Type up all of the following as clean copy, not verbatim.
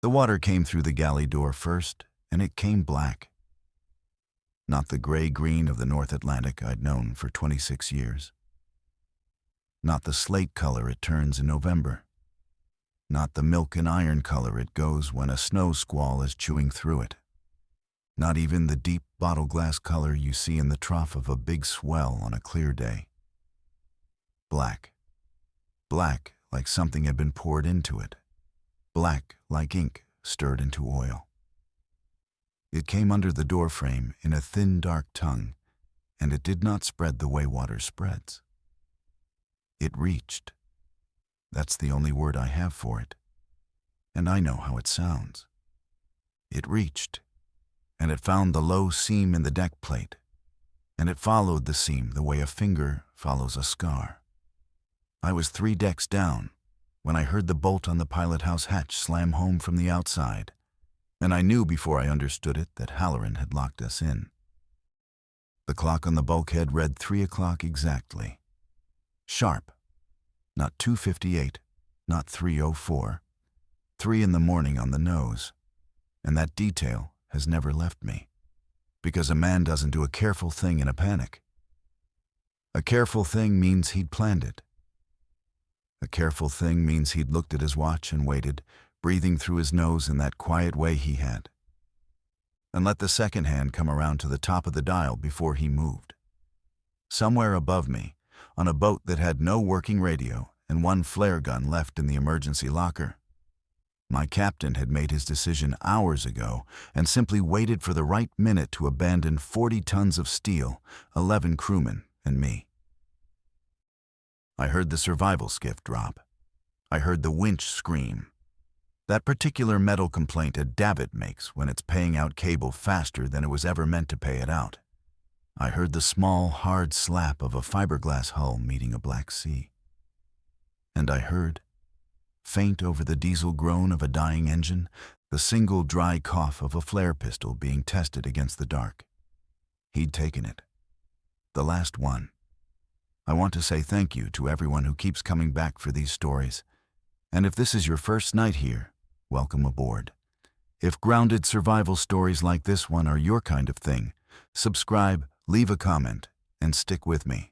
The water came through the galley door first, and it came black. Not the gray-green of the North Atlantic I'd known for 26 years. Not the slate color it turns in November. Not the milk and iron color it goes when a snow squall is chewing through it. Not even the deep bottle glass color you see in the trough of a big swell on a clear day. Black. Black like something had been poured into it. Black like ink stirred into oil. It came under the doorframe in a thin, dark tongue, and it did not spread the way water spreads. It reached. That's the only word I have for it, and I know how it sounds. It reached, and it found the low seam in the deck plate, and it followed the seam the way a finger follows a scar. I was 3 decks down when I heard the bolt on the pilot house hatch slam home from the outside, and I knew before I understood it that Halloran had locked us in. The clock on the bulkhead read 3 o'clock exactly. Sharp. Not 2:58, not 3:04. 3 in the morning on the nose. And that detail has never left me, because a man doesn't do a careful thing in a panic. A careful thing means he'd planned it. A careful thing means he'd looked at his watch and waited, breathing through his nose in that quiet way he had, and let the second hand come around to the top of the dial before he moved. Somewhere above me, on a boat that had no working radio and 1 flare gun left in the emergency locker, my captain had made his decision hours ago and simply waited for the right minute to abandon 40 tons of steel, 11 crewmen, and me. I heard the survival skiff drop. I heard the winch scream. That particular metal complaint a davit makes when it's paying out cable faster than it was ever meant to pay it out. I heard the small, hard slap of a fiberglass hull meeting a black sea. And I heard, faint over the diesel groan of a dying engine, the single dry cough of a flare pistol being tested against the dark. He'd taken it. The last one. I want to say thank you to everyone who keeps coming back for these stories. And if this is your first night here, welcome aboard. If grounded survival stories like this one are your kind of thing, subscribe, leave a comment, and stick with me,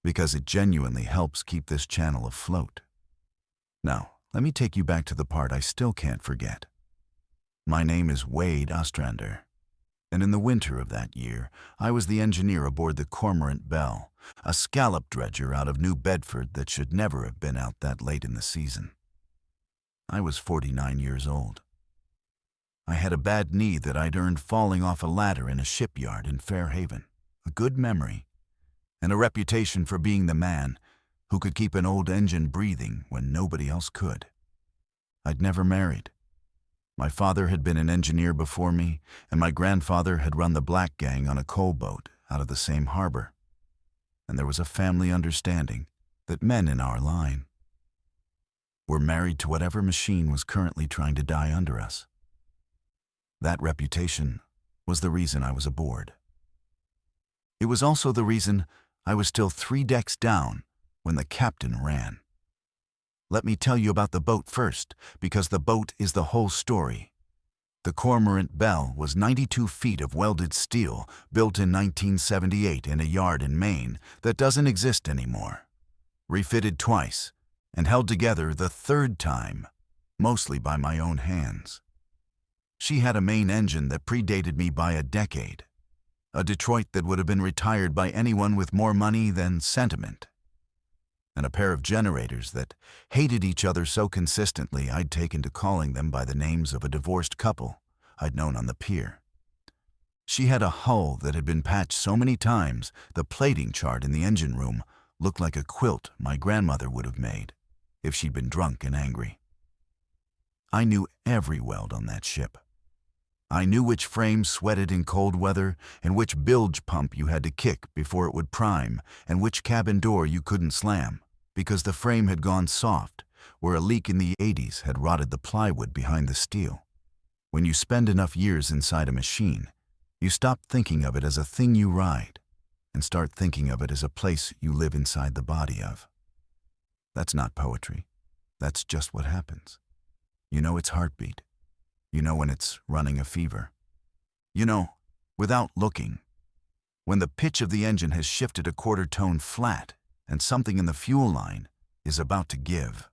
because it genuinely helps keep this channel afloat. Now, let me take you back to the part I still can't forget. My name is Wade Ostrander, and in the winter of that year, I was the engineer aboard the Cormorant Belle, a scallop dredger out of New Bedford that should never have been out that late in the season. I was 49 years old. I had a bad knee that I'd earned falling off a ladder in a shipyard in Fairhaven, a good memory, and a reputation for being the man who could keep an old engine breathing when nobody else could. I'd never married. My father had been an engineer before me, and my grandfather had run the Black Gang on a coal boat out of the same harbor. And there was a family understanding that men in our line were married to whatever machine was currently trying to die under us. That reputation was the reason I was aboard. It was also the reason I was still 3 decks down when the captain ran. Let me tell you about the boat first, because the boat is the whole story. The Cormorant Belle was 92 feet of welded steel, built in 1978 in a yard in Maine that doesn't exist anymore. Refitted twice, and held together the 3rd time, mostly by my own hands. She had a main engine that predated me by a decade, a Detroit that would have been retired by anyone with more money than sentiment, and a pair of generators that hated each other so consistently I'd taken to calling them by the names of a divorced couple I'd known on the pier. She had a hull that had been patched so many times the plating chart in the engine room looked like a quilt my grandmother would have made if she'd been drunk and angry. I knew every weld on that ship. I knew which frame sweated in cold weather and which bilge pump you had to kick before it would prime and which cabin door you couldn't slam because the frame had gone soft where a leak in the 80s had rotted the plywood behind the steel. When you spend enough years inside a machine, you stop thinking of it as a thing you ride and start thinking of it as a place you live inside the body of. That's not poetry. That's just what happens. You know its heartbeat. You know when it's running a fever. You know, without looking, when the pitch of the engine has shifted a quarter tone flat and something in the fuel line is about to give.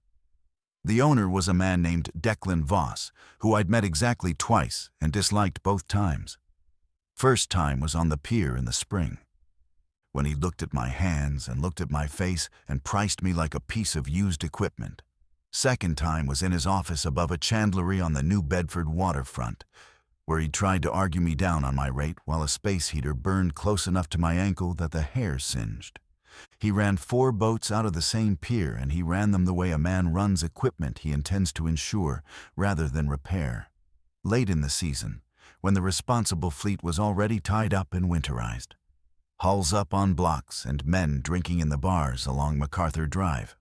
The owner was a man named Rennick Voss, who I'd met exactly twice and disliked both times. First time was on the pier in the spring, when he looked at my hands and looked at my face and priced me like a piece of used equipment. Second time was in his office above a chandlery on the New Bedford waterfront, where he tried to argue me down on my rate while a space heater burned close enough to my ankle that the hair singed. He ran 4 boats out of the same pier, and he ran them the way a man runs equipment he intends to insure rather than repair. Late in the season, when the responsible fleet was already tied up and winterized. Hulls up on blocks and men drinking in the bars along MacArthur Drive.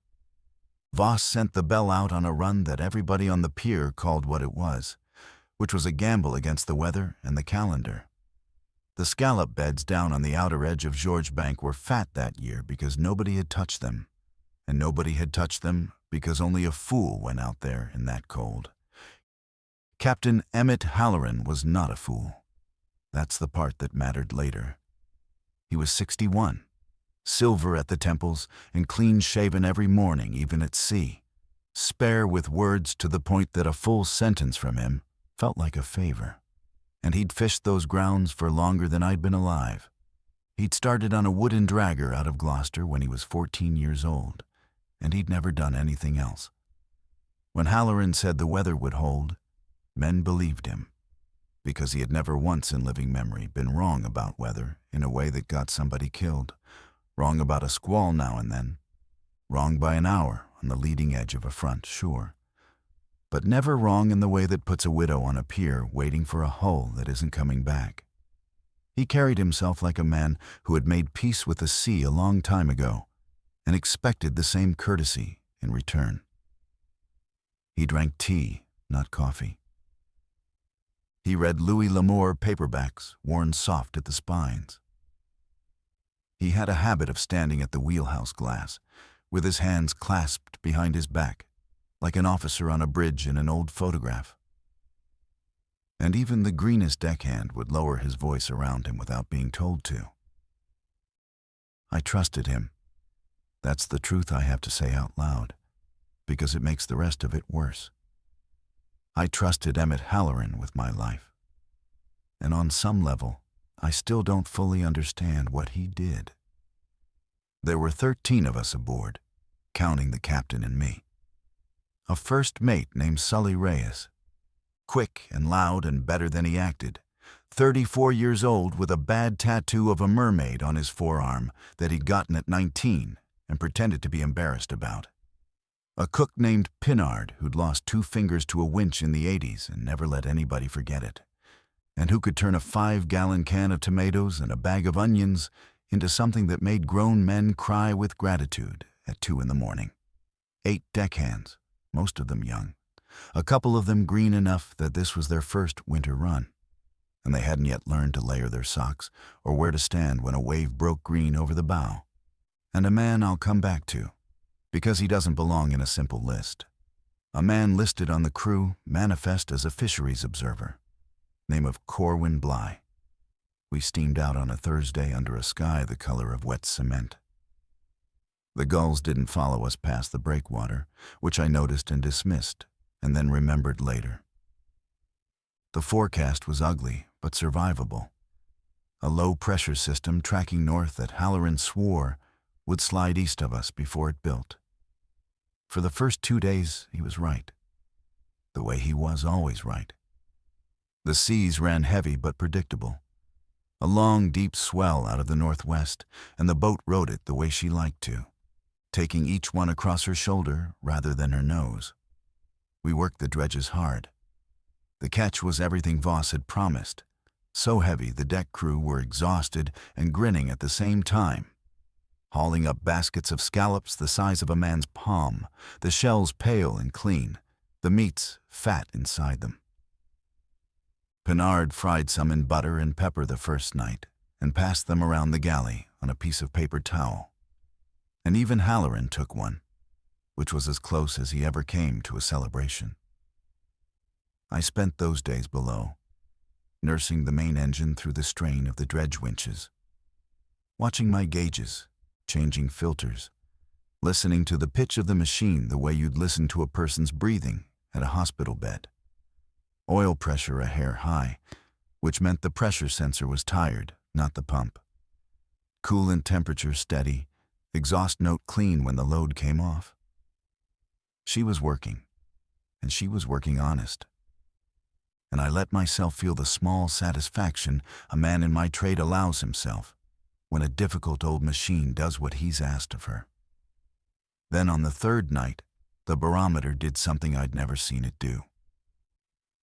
Voss sent the bell out on a run that everybody on the pier called what it was, which was a gamble against the weather and the calendar. The scallop beds down on the outer edge of George Bank were fat that year because nobody had touched them, and nobody had touched them because only a fool went out there in that cold. Captain Emmett Halloran was not a fool. That's the part that mattered later. He was 61, silver at the temples and clean-shaven every morning, even at sea, spare with words to the point that a full sentence from him felt like a favor. And he'd fished those grounds for longer than I'd been alive. He'd started on a wooden dragger out of Gloucester when he was 14 years old, and he'd never done anything else. When Halloran said the weather would hold, men believed him, because he had never once in living memory been wrong about weather in a way that got somebody killed, wrong about a squall now and then, wrong by an hour on the leading edge of a front, sure, but never wrong in the way that puts a widow on a pier waiting for a hull that isn't coming back. He carried himself like a man who had made peace with the sea a long time ago and expected the same courtesy in return. He drank tea, not coffee. He read Louis L'Amour paperbacks worn soft at the spines. He had a habit of standing at the wheelhouse glass, with his hands clasped behind his back, like an officer on a bridge in an old photograph. And even the greenest deckhand would lower his voice around him without being told to. I trusted him. That's the truth I have to say out loud, because it makes the rest of it worse. I trusted Emmett Halloran with my life. And on some level, I still don't fully understand what he did. There were 13 of us aboard, counting the captain and me. A first mate named Sully Reyes, quick and loud and better than he acted, 34 years old with a bad tattoo of a mermaid on his forearm that he'd gotten at 19 and pretended to be embarrassed about. A cook named Pinard who'd lost 2 fingers to a winch in the 80s and never let anybody forget it, and who could turn a 5-gallon can of tomatoes and a bag of onions into something that made grown men cry with gratitude at 2 in the morning. 8 deckhands, most of them young, a couple of them green enough that this was their first winter run, and they hadn't yet learned to layer their socks or where to stand when a wave broke green over the bow. And a man I'll come back to, because he doesn't belong in a simple list. A man listed on the crew manifest as a fisheries observer, name of Corwin Bly. We steamed out on a Thursday under a sky the color of wet cement. The gulls didn't follow us past the breakwater, which I noticed and dismissed, and then remembered later. The forecast was ugly, but survivable. A low-pressure system tracking north that Halloran swore would slide east of us before it built. For the first 2 days, he was right. The way he was always right. The seas ran heavy but predictable. A long, deep swell out of the northwest, and the boat rode it the way she liked to, taking each one across her shoulder rather than her nose. We worked the dredges hard. The catch was everything Voss had promised, so heavy the deck crew were exhausted and grinning at the same time, hauling up baskets of scallops the size of a man's palm, the shells pale and clean, the meats fat inside them. Pinard fried some in butter and pepper the first night and passed them around the galley on a piece of paper towel. And even Halloran took one, which was as close as he ever came to a celebration. I spent those days below, nursing the main engine through the strain of the dredge winches, watching my gauges, changing filters, listening to the pitch of the machine the way you'd listen to a person's breathing at a hospital bed. Oil pressure a hair high, which meant the pressure sensor was tired, not the pump. Coolant temperature steady, exhaust note clean when the load came off. She was working, and she was working honest. And I let myself feel the small satisfaction a man in my trade allows himself when a difficult old machine does what he's asked of her. Then on the third night, the barometer did something I'd never seen it do.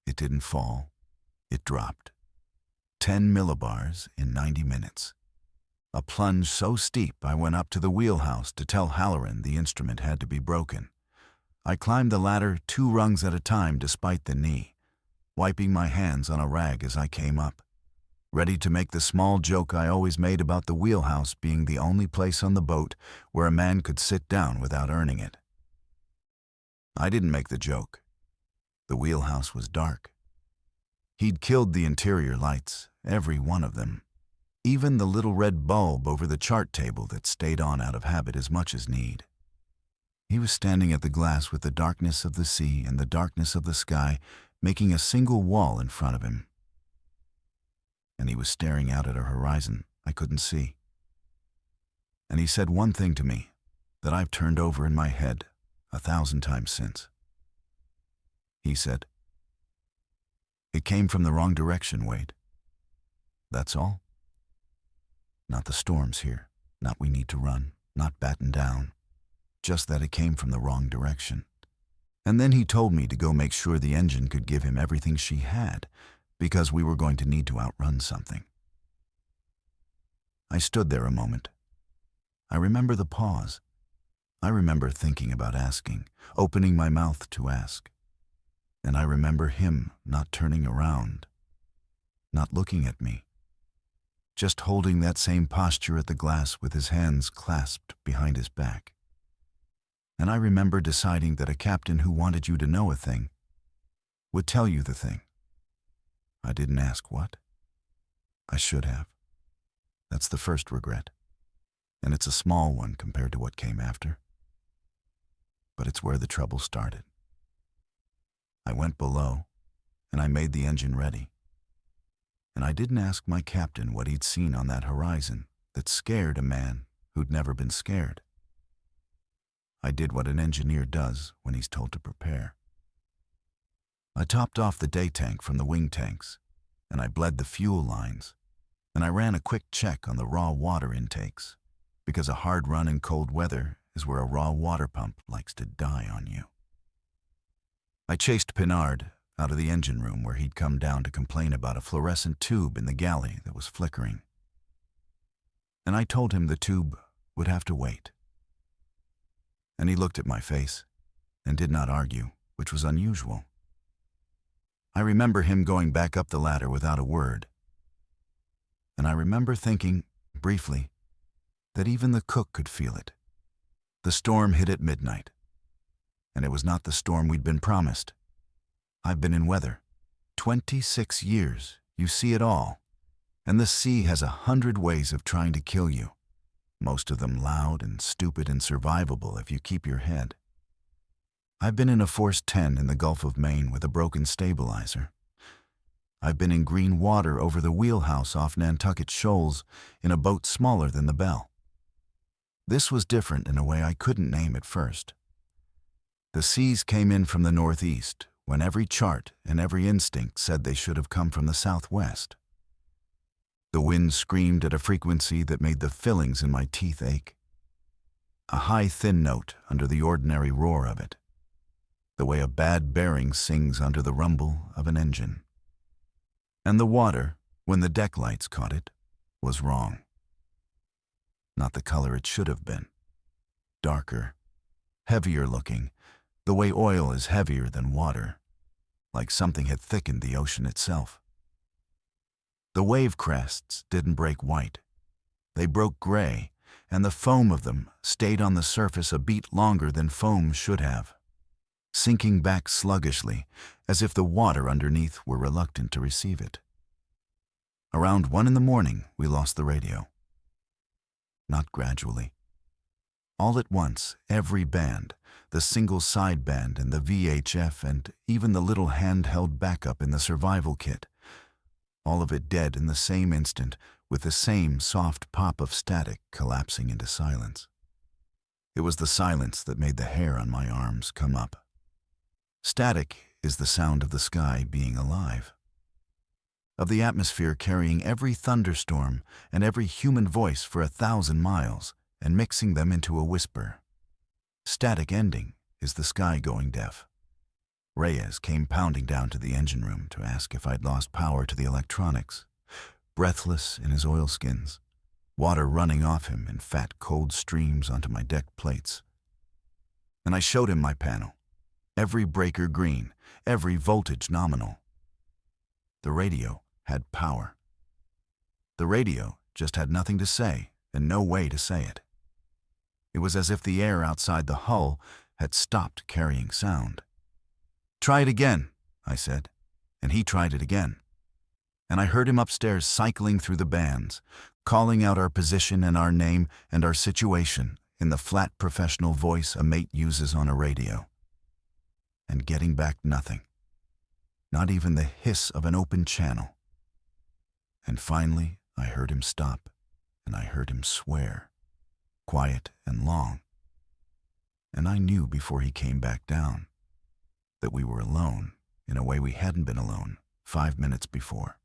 It didn't fall, it dropped. 10 millibars in 90 minutes. A plunge so steep I went up to the wheelhouse to tell Halloran the instrument had to be broken. I climbed the ladder 2 rungs at a time despite the knee, wiping my hands on a rag as I came up, ready to make the small joke I always made about the wheelhouse being the only place on the boat where a man could sit down without earning it. I didn't make the joke. The wheelhouse was dark. He'd killed the interior lights, every one of them, even the little red bulb over the chart table that stayed on out of habit as much as need. He was standing at the glass with the darkness of the sea and the darkness of the sky making a single wall in front of him. And he was staring out at a horizon I couldn't see. And he said one thing to me that I've turned over in my head 1,000 times since. He said, "It came from the wrong direction, Wade. That's all. Not the storms here, not we need to run, not batten down, just that it came from the wrong direction." And then he told me to go make sure the engine could give him everything she had, because we were going to need to outrun something. I stood there a moment. I remember the pause. I remember thinking about asking, opening my mouth to ask. And I remember him not turning around, not looking at me, just holding that same posture at the glass with his hands clasped behind his back. And I remember deciding that a captain who wanted you to know a thing would tell you the thing. I didn't ask what. I should have. That's the first regret. And it's a small one compared to what came after. But it's where the trouble started. I went below, and I made the engine ready. And I didn't ask my captain what he'd seen on that horizon that scared a man who'd never been scared. I did what an engineer does when he's told to prepare. I topped off the day tank from the wing tanks, and I bled the fuel lines, and I ran a quick check on the raw water intakes, because a hard run in cold weather is where a raw water pump likes to die on you. I chased Pinard out of the engine room where he'd come down to complain about a fluorescent tube in the galley that was flickering. And I told him the tube would have to wait. And he looked at my face and did not argue, which was unusual. I remember him going back up the ladder without a word. And I remember thinking, briefly, that even the cook could feel it. The storm hit at midnight. And it was not the storm we'd been promised. I've been in weather. 26 years, you see it all. And the sea has 100 ways of trying to kill you. Most of them loud and stupid and survivable if you keep your head. I've been in a Force 10 in the Gulf of Maine with a broken stabilizer. I've been in green water over the wheelhouse off Nantucket Shoals in a boat smaller than the Belle. This was different in a way I couldn't name at first. The seas came in from the northeast when every chart and every instinct said they should have come from the southwest. The wind screamed at a frequency that made the fillings in my teeth ache. A high, thin note under the ordinary roar of it. The way a bad bearing sings under the rumble of an engine. And the water, when the deck lights caught it, was wrong. Not the color it should have been. Darker, heavier looking, the way oil is heavier than water, like something had thickened the ocean itself. The wave crests didn't break white. They broke gray, and the foam of them stayed on the surface a beat longer than foam should have. sinking back sluggishly, as if the water underneath were reluctant to receive it. Around 1 in the morning, we lost the radio. Not gradually. All at once, every band, the single sideband and the VHF and even the little handheld backup in the survival kit, all of it dead in the same instant, with the same soft pop of static collapsing into silence. It was the silence that made the hair on my arms come up. Static is the sound of the sky being alive, of the atmosphere carrying every thunderstorm and every human voice for 1,000 miles and mixing them into a whisper. Static ending is the sky going deaf. Reyes came pounding down to the engine room to ask if I'd lost power to the electronics, breathless in his oilskins, water running off him in fat, cold streams onto my deck plates. And I showed him my panel, every breaker green, every voltage nominal. The radio had power. The radio just had nothing to say and no way to say it. It was as if the air outside the hull had stopped carrying sound. "Try it again," I said, and he tried it again. And I heard him upstairs cycling through the bands, calling out our position and our name and our situation in the flat professional voice a mate uses on a radio. And getting back nothing. Not even the hiss of an open channel. And finally, I heard him stop, and I heard him swear, quiet and long. And I knew before he came back down that we were alone in a way we hadn't been alone 5 minutes before.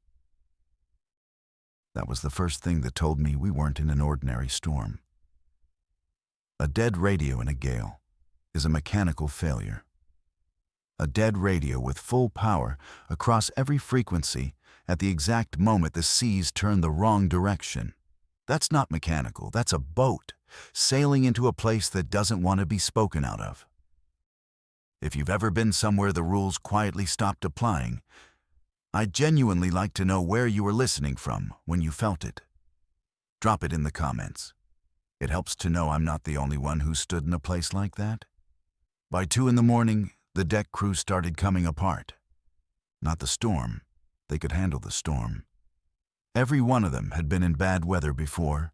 That was the first thing that told me we weren't in an ordinary storm. A dead radio in a gale is a mechanical failure. A dead radio with full power across every frequency at the exact moment the seas turn the wrong direction. That's not mechanical, that's a boat sailing into a place that doesn't want to be spoken out of. If you've ever been somewhere the rules quietly stopped applying, I'd genuinely like to know where you were listening from when you felt it. Drop it in the comments. It helps to know I'm not the only one who stood in a place like that. By 2 in the morning, the deck crew started coming apart. Not the storm. They could handle the storm. Every one of them had been in bad weather before.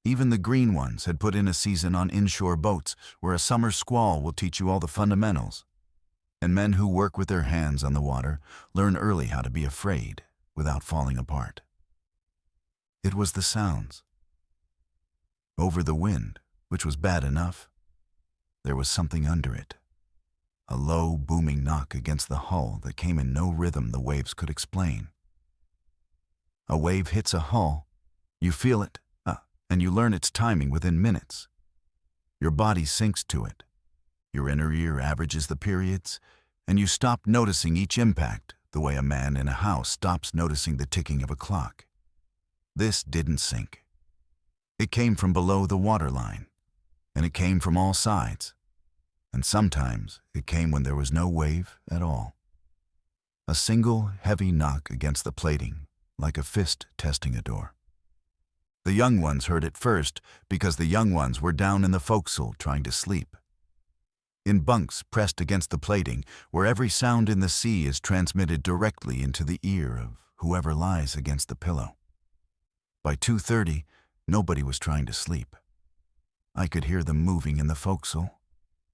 Even the green ones had put in a season on inshore boats where a summer squall will teach you all the fundamentals. And men who work with their hands on the water learn early how to be afraid without falling apart. It was the sounds. Over the wind, which was bad enough, there was something under it. A low, booming knock against the hull that came in no rhythm the waves could explain. A wave hits a hull, you feel it, and you learn its timing within minutes. Your body sinks to it. Your inner ear averages the periods, and you stop noticing each impact the way a man in a house stops noticing the ticking of a clock. This didn't sink. It came from below the waterline, and it came from all sides. And sometimes it came when there was no wave at all. A single heavy knock against the plating, like a fist testing a door. The young ones heard it first because the young ones were down in the forecastle trying to sleep. In bunks pressed against the plating, where every sound in the sea is transmitted directly into the ear of whoever lies against the pillow. By 2:30, nobody was trying to sleep. I could hear them moving in the forecastle,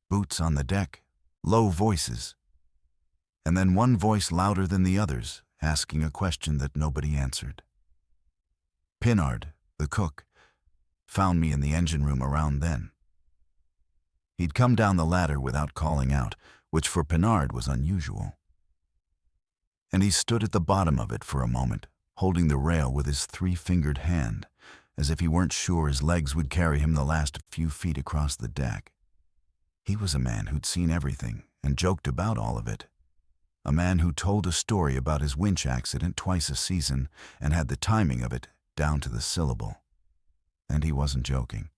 boots on the deck, low voices, and then one voice louder than the others, asking a question that nobody answered. Pinard, the cook, found me in the engine room around then. He'd come down the ladder without calling out, which for Pinard was unusual. And he stood at the bottom of it for a moment, holding the rail with his 3-fingered hand, as if he weren't sure his legs would carry him the last few feet across the deck. He was a man who'd seen everything and joked about all of it. A man who told a story about his winch accident twice a season and had the timing of it down to the syllable. And he wasn't joking.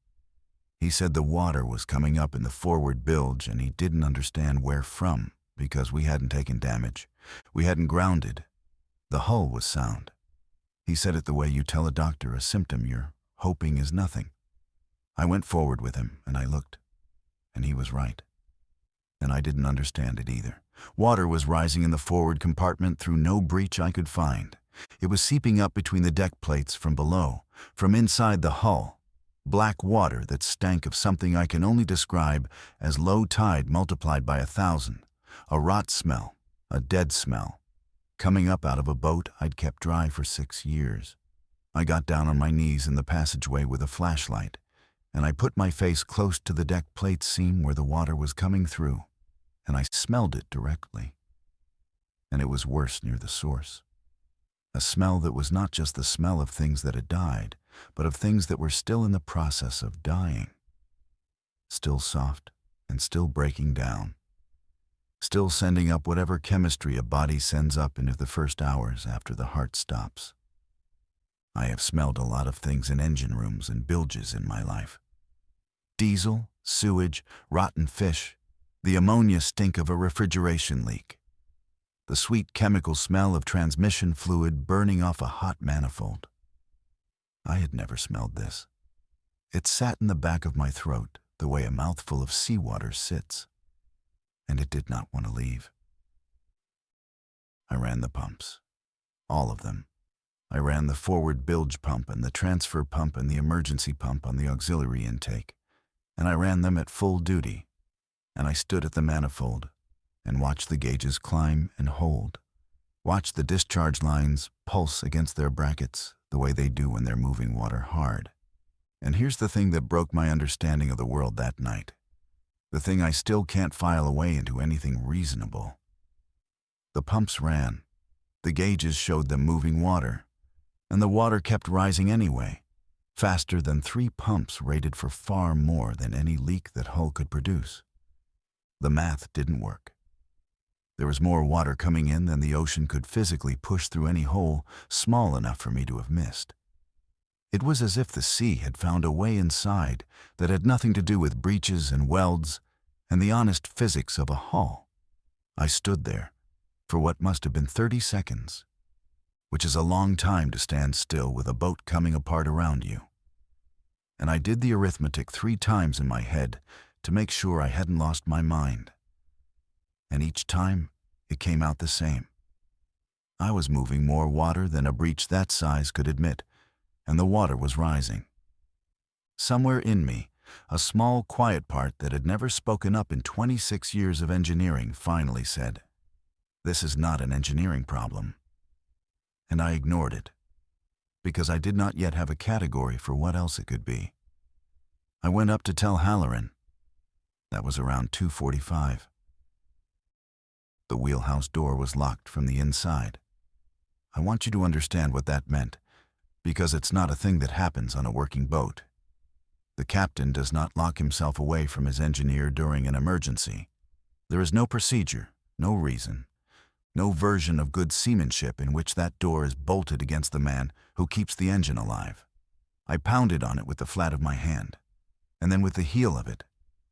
He said the water was coming up in the forward bilge and he didn't understand where from because we hadn't taken damage. We hadn't grounded. The hull was sound. He said it the way you tell a doctor a symptom you're hoping is nothing. I went forward with him and I looked. And he was right. and I didn't understand it either. Water was rising in the forward compartment through no breach I could find. It was seeping up between the deck plates from below, from inside the hull. Black water that stank of something I can only describe as low tide multiplied by 1,000. A rot smell, a dead smell, coming up out of a boat I'd kept dry for 6 years. I got down on my knees in the passageway with a flashlight, and I put my face close to the deck plate seam where the water was coming through, and I smelled it directly. And it was worse near the source. A smell that was not just the smell of things that had died, but of things that were still in the process of dying. Still soft and still breaking down. Still sending up whatever chemistry a body sends up into the first hours after the heart stops. I have smelled a lot of things in engine rooms and bilges in my life. Diesel, sewage, rotten fish, the ammonia stink of a refrigeration leak, the sweet chemical smell of transmission fluid burning off a hot manifold. I had never smelled this. It sat in the back of my throat the way a mouthful of seawater sits, and it did not want to leave. I ran the pumps, all of them. I ran the forward bilge pump and the transfer pump and the emergency pump on the auxiliary intake, and I ran them at full duty, and I stood at the manifold and watched the gauges climb and hold, watched the discharge lines pulse against their brackets the way they do when they're moving water hard. And here's the thing that broke my understanding of the world that night, the thing I still can't file away into anything reasonable. The pumps ran, the gauges showed them moving water, and the water kept rising anyway, faster than 3 pumps rated for far more than any leak that hull could produce. The math didn't work. There was more water coming in than the ocean could physically push through any hole small enough for me to have missed. It was as if the sea had found a way inside that had nothing to do with breaches and welds and the honest physics of a hull. I stood there for what must have been 30 seconds, which is a long time to stand still with a boat coming apart around you. And I did the arithmetic 3 times in my head to make sure I hadn't lost my mind. And each time, it came out the same. I was moving more water than a breach that size could admit, and the water was rising. Somewhere in me, a small, quiet part that had never spoken up in 26 years of engineering finally said, "This is not an engineering problem." And I ignored it, because I did not yet have a category for what else it could be. I went up to tell Halloran. That was around 2:45. The wheelhouse door was locked from the inside. I want you to understand what that meant, because it's not a thing that happens on a working boat. The captain does not lock himself away from his engineer during an emergency. There is no procedure, no reason, no version of good seamanship in which that door is bolted against the man who keeps the engine alive. I pounded on it with the flat of my hand, and then with the heel of it,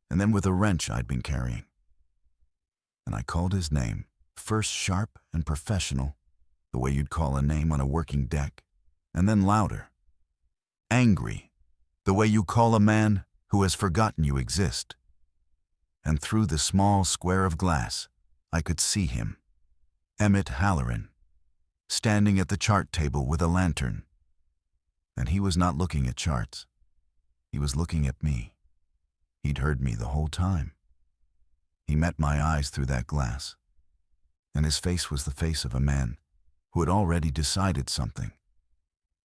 and then with a wrench I'd been carrying. And I called his name, first sharp and professional, the way you'd call a name on a working deck, and then louder, angry, the way you call a man who has forgotten you exist. And through the small square of glass, I could see him, Emmett Halloran, standing at the chart table with a lantern. And he was not looking at charts. He was looking at me. He'd heard me the whole time. He met my eyes through that glass, and his face was the face of a man who had already decided something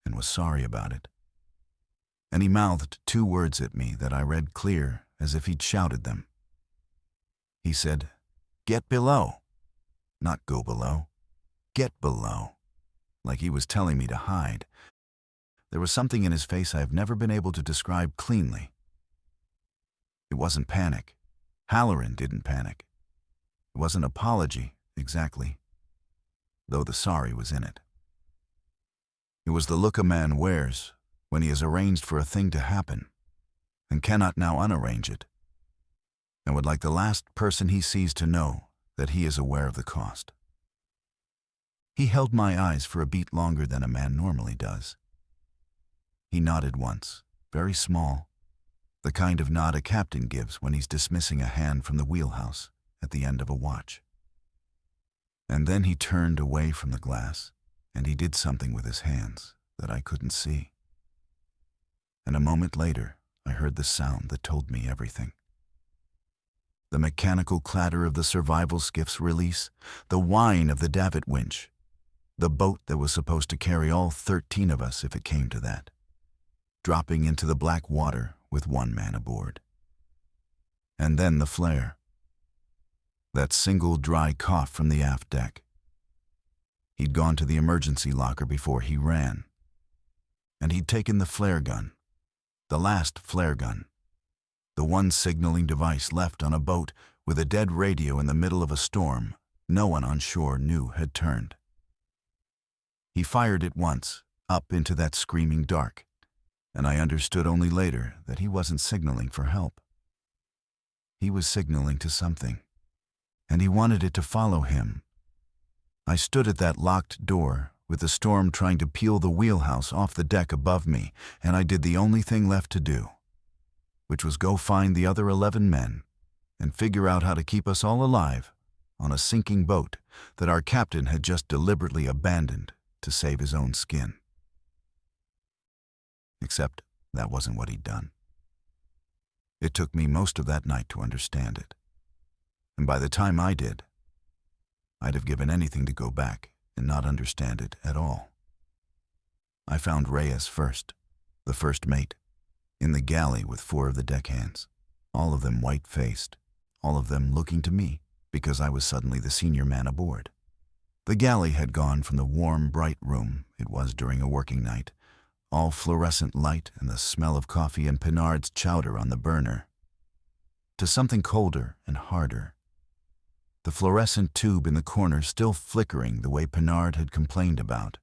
and was sorry about it. And he mouthed 2 words at me that I read clear as if he'd shouted them. He said, "Get below." Not go below. Get below. Like he was telling me to hide. There was something in his face I have never been able to describe cleanly. It wasn't panic. Halloran didn't panic. It wasn't apology, exactly, though the sorry was in it. It was the look a man wears when he has arranged for a thing to happen and cannot now unarrange it, and would like the last person he sees to know that he is aware of the cost. He held my eyes for a beat longer than a man normally does. He nodded once, very small, the kind of nod a captain gives when he's dismissing a hand from the wheelhouse, at the end of a watch. And then he turned away from the glass, and he did something with his hands that I couldn't see. And a moment later, I heard the sound that told me everything. The mechanical clatter of the survival skiff's release, the whine of the davit winch, the boat that was supposed to carry all 13 of us if it came to that, dropping into the black water with one man aboard. And then the flare. That single dry cough from the aft deck. He'd gone to the emergency locker before he ran. And he'd taken the flare gun, the last flare gun, the one signaling device left on a boat with a dead radio in the middle of a storm no one on shore knew had turned. He fired it once, up into that screaming dark, and I understood only later that he wasn't signaling for help. He was signaling to something, and he wanted it to follow him. I stood at that locked door, with the storm trying to peel the wheelhouse off the deck above me, and I did the only thing left to do, which was go find the other 11 men and figure out how to keep us all alive on a sinking boat that our captain had just deliberately abandoned to save his own skin. Except that wasn't what he'd done. It took me most of that night to understand it, and by the time I did, I'd have given anything to go back and not understand it at all. I found Reyes first, the first mate, in the galley with 4 of the deckhands, all of them white-faced, all of them looking to me because I was suddenly the senior man aboard. The galley had gone from the warm, bright room it was during a working night, all fluorescent light and the smell of coffee and Pinard's chowder on the burner, to something colder and harder. The fluorescent tube in the corner still flickering the way Pinard had complained about,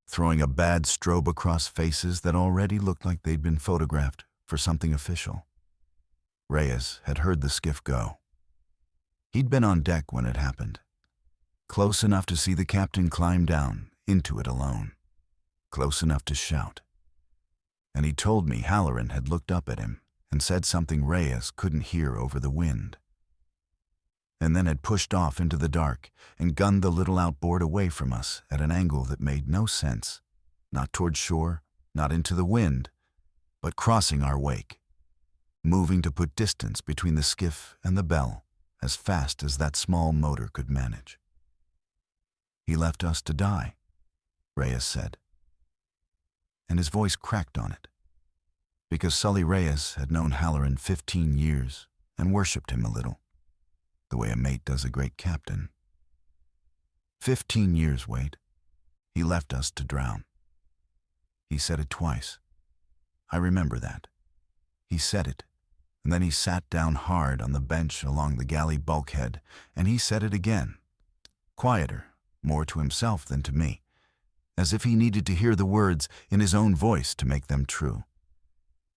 throwing a bad strobe across faces that already looked like they'd been photographed for something official. Reyes had heard the skiff go. He'd been on deck when it happened, close enough to see the captain climb down into it alone, close enough to shout. And he told me Halloran had looked up at him and said something Reyes couldn't hear over the wind, and then had pushed off into the dark and gunned the little outboard away from us at an angle that made no sense, not toward shore, not into the wind, but crossing our wake, moving to put distance between the skiff and the bell as fast as that small motor could manage. He left us to die, Reyes said, and his voice cracked on it, because Sully Reyes had known Halloran 15 years and worshipped him a little, the way a mate does a great captain. 15 years, Wade. He left us to drown. He said it twice. I remember that. He said it, and then he sat down hard on the bench along the galley bulkhead, and he said it again, quieter, more to himself than to me, as if he needed to hear the words in his own voice to make them true.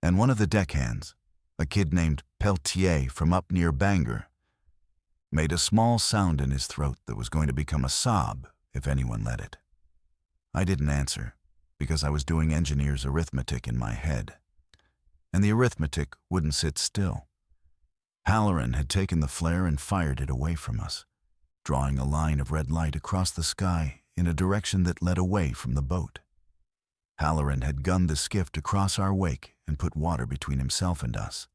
And one of the deckhands, a kid named Peltier from up near Bangor, made a small sound in his throat that was going to become a sob if anyone let it. I didn't answer, because I was doing engineer's arithmetic in my head, and the arithmetic wouldn't sit still. Halloran had taken the flare and fired it away from us, drawing a line of red light across the sky in a direction that led away from the boat. Halloran had gunned the skiff to cross our wake and put water between himself and us.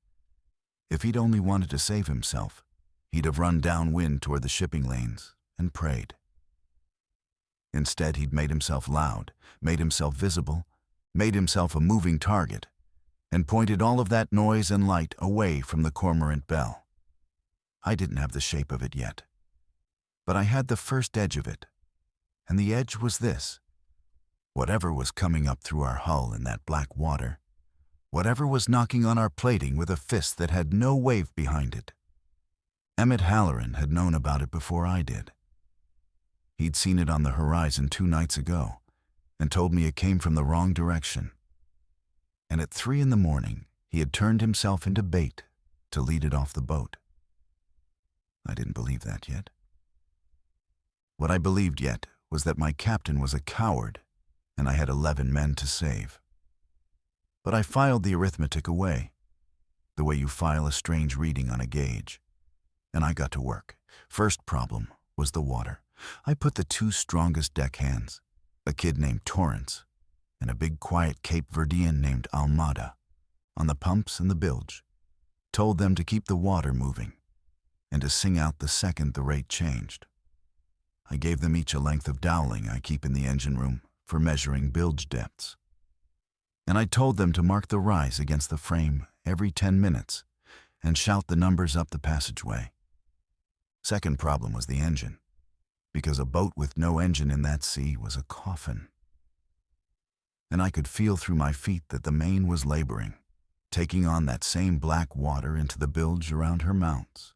If he'd only wanted to save himself, he'd have run downwind toward the shipping lanes and prayed. Instead, he'd made himself loud, made himself visible, made himself a moving target, and pointed all of that noise and light away from the Cormorant Bell. I didn't have the shape of it yet, but I had the first edge of it, and the edge was this. Whatever was coming up through our hull in that black water, whatever was knocking on our plating with a fist that had no wave behind it, Emmett Halloran had known about it before I did. He'd seen it on the horizon 2 nights ago and told me it came from the wrong direction. And at 3 a.m, he had turned himself into bait to lead it off the boat. I didn't believe that yet. What I believed yet was that my captain was a coward and I had 11 men to save. But I filed the arithmetic away, the way you file a strange reading on a gauge, and I got to work. First problem was the water. I put the two strongest deckhands, a kid named Torrance and a big quiet Cape Verdean named Almada, on the pumps and the bilge, told them to keep the water moving and to sing out the second the rate changed. I gave them each a length of dowling I keep in the engine room for measuring bilge depths. And I told them to mark the rise against the frame every 10 minutes and shout the numbers up the passageway. Second problem was the engine, because a boat with no engine in that sea was a coffin. And I could feel through my feet that the main was laboring, taking on that same black water into the bilge around her mounts.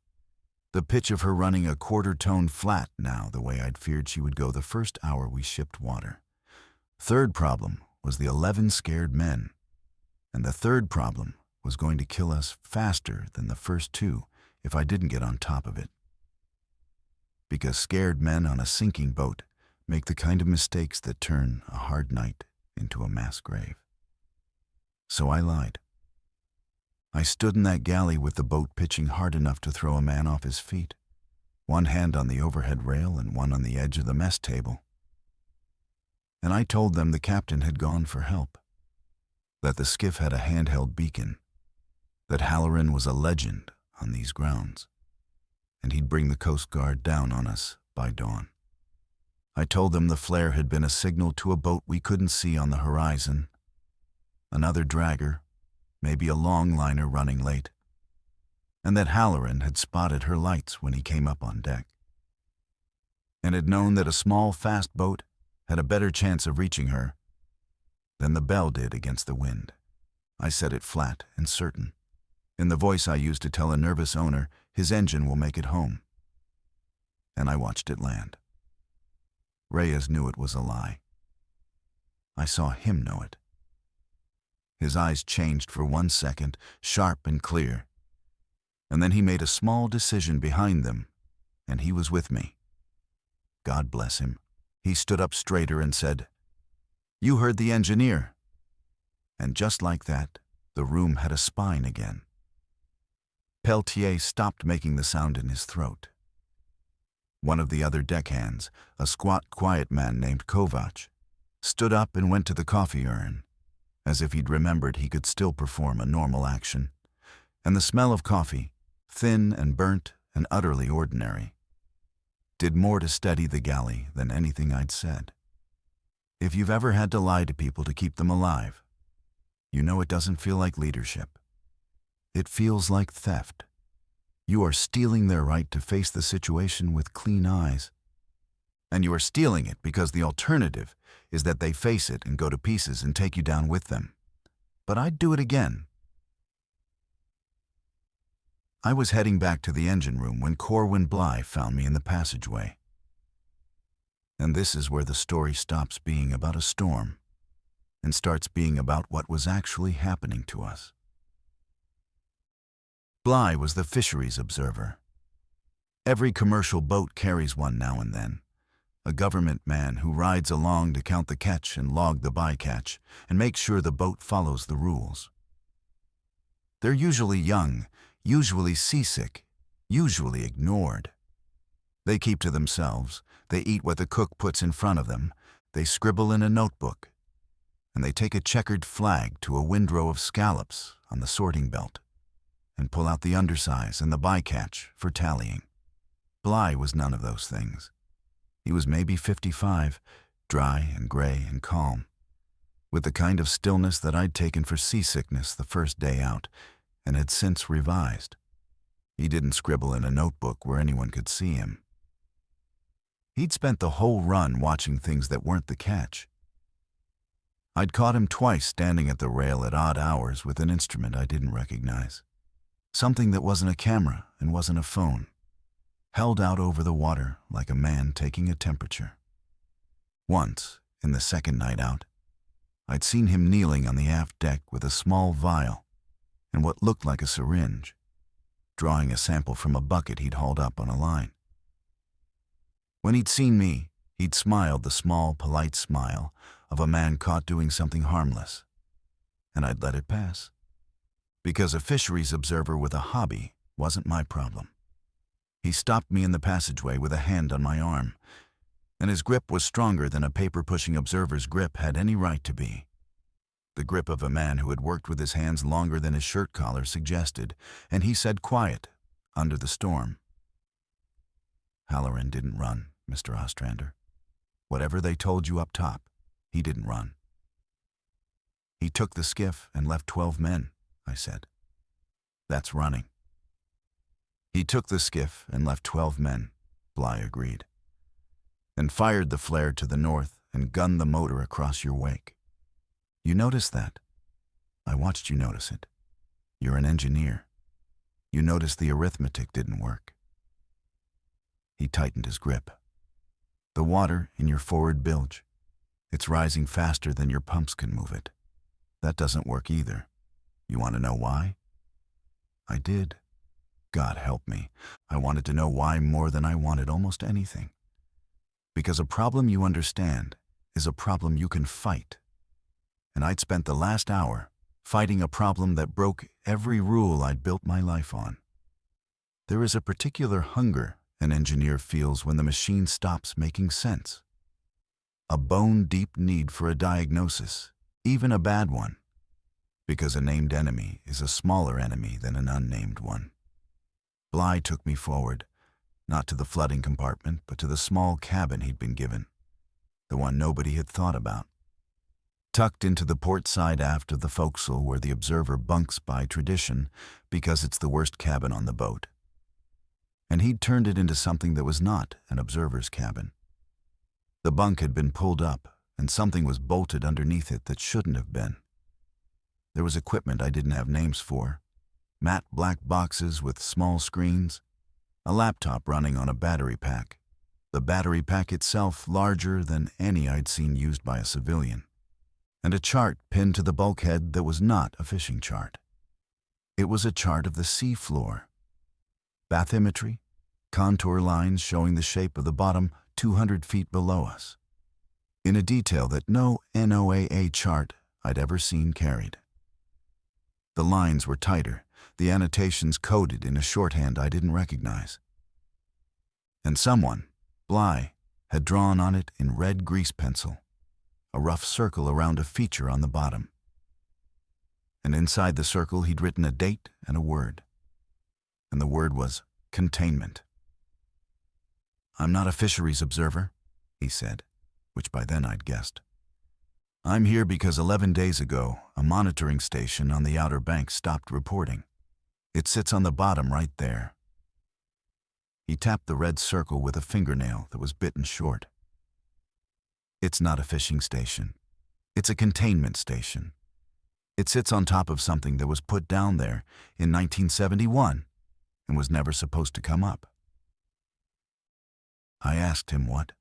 The pitch of her running a quarter-tone flat now, the way I'd feared she would go the first hour we shipped water. Third problem was the 11 scared men. And the third problem was going to kill us faster than the first two if I didn't get on top of it. Because scared men on a sinking boat make the kind of mistakes that turn a hard night into a mass grave. So I lied. I stood in that galley with the boat pitching hard enough to throw a man off his feet, one hand on the overhead rail and one on the edge of the mess table. And I told them the captain had gone for help, that the skiff had a handheld beacon, that Halloran was a legend on these grounds, and he'd bring the Coast Guard down on us by dawn. I told them the flare had been a signal to a boat we couldn't see on the horizon, another dragger, maybe a long liner running late, and that Halloran had spotted her lights when he came up on deck, and had known that a small, fast boat had a better chance of reaching her than the Belle did against the wind. I said it flat and certain, in the voice I used to tell a nervous owner his engine will make it home. And I watched it land. Reyes knew it was a lie. I saw him know it. His eyes changed for 1 second, sharp and clear. And then he made a small decision behind them, and he was with me. God bless him. He stood up straighter and said, "You heard the engineer." And just like that, the room had a spine again. Peltier stopped making the sound in his throat. One of the other deckhands, a squat, quiet man named Kovac, stood up and went to the coffee urn, as if he'd remembered he could still perform a normal action. And the smell of coffee, thin and burnt and utterly ordinary, did more to steady the galley than anything I'd said. If you've ever had to lie to people to keep them alive, you know it doesn't feel like leadership. It feels like theft. You are stealing their right to face the situation with clean eyes. And you are stealing it because the alternative is that they face it and go to pieces and take you down with them. But I'd do it again. I was heading back to the engine room when Corwin Bly found me in the passageway. And this is where the story stops being about a storm and starts being about what was actually happening to us. Bly was the fisheries observer. Every commercial boat carries one now and then, a government man who rides along to count the catch and log the bycatch and make sure the boat follows the rules. They're usually young, usually seasick, usually ignored. They keep to themselves, they eat what the cook puts in front of them, they scribble in a notebook, and they take a checkered flag to a windrow of scallops on the sorting belt and pull out the undersize and the bycatch for tallying. Bly was none of those things. He was maybe 55, dry and gray and calm, with the kind of stillness that I'd taken for seasickness the first day out and had since revised. He didn't scribble in a notebook where anyone could see him. He'd spent the whole run watching things that weren't the catch. I'd caught him twice standing at the rail at odd hours with an instrument I didn't recognize. Something that wasn't a camera and wasn't a phone, held out over the water like a man taking a temperature. Once, in the second night out, I'd seen him kneeling on the aft deck with a small vial and what looked like a syringe, drawing a sample from a bucket he'd hauled up on a line. When he'd seen me, he'd smiled the small, polite smile of a man caught doing something harmless, and I'd let it pass, because a fisheries observer with a hobby wasn't my problem. He stopped me in the passageway with a hand on my arm, and his grip was stronger than a paper-pushing observer's grip had any right to be. The grip of a man who had worked with his hands longer than his shirt collar suggested, and he said quiet, under the storm. Halloran didn't run, Mr. Ostrander. Whatever they told you up top, he didn't run. He took the skiff and left 12 men, I said. That's running. He took the skiff and left 12 men, Bly agreed. Then fired the flare to the north and gunned the motor across your wake. You noticed that? I watched you notice it. You're an engineer. You noticed the arithmetic didn't work. He tightened his grip. The water in your forward bilge. It's rising faster than your pumps can move it. That doesn't work either. You want to know why? I did. God help me. I wanted to know why more than I wanted almost anything. Because a problem you understand is a problem you can fight. And I'd spent the last hour fighting a problem that broke every rule I'd built my life on. There is a particular hunger an engineer feels when the machine stops making sense. A bone-deep need for a diagnosis, even a bad one, because a named enemy is a smaller enemy than an unnamed one. Bly took me forward, not to the flooding compartment, but to the small cabin he'd been given, the one nobody had thought about. Tucked into the port side aft of the forecastle where the observer bunks by tradition because it's the worst cabin on the boat. And he'd turned it into something that was not an observer's cabin. The bunk had been pulled up, and something was bolted underneath it that shouldn't have been. There was equipment I didn't have names for, matte black boxes with small screens, a laptop running on a battery pack, the battery pack itself larger than any I'd seen used by a civilian, and a chart pinned to the bulkhead that was not a fishing chart. It was a chart of the sea floor. Bathymetry, contour lines showing the shape of the bottom 200 feet below us, in a detail that no NOAA chart I'd ever seen carried. The lines were tighter, the annotations coded in a shorthand I didn't recognize. And someone, Bly, had drawn on it in red grease pencil, a rough circle around a feature on the bottom. And inside the circle he'd written a date and a word. And the word was containment. I'm not a fisheries observer, he said, which by then I'd guessed. I'm here because 11 days ago, a monitoring station on the Outer Banks stopped reporting. It sits on the bottom right there. He tapped the red circle with a fingernail that was bitten short. It's not a fishing station. It's a containment station. It sits on top of something that was put down there in 1971 and was never supposed to come up. I asked him what.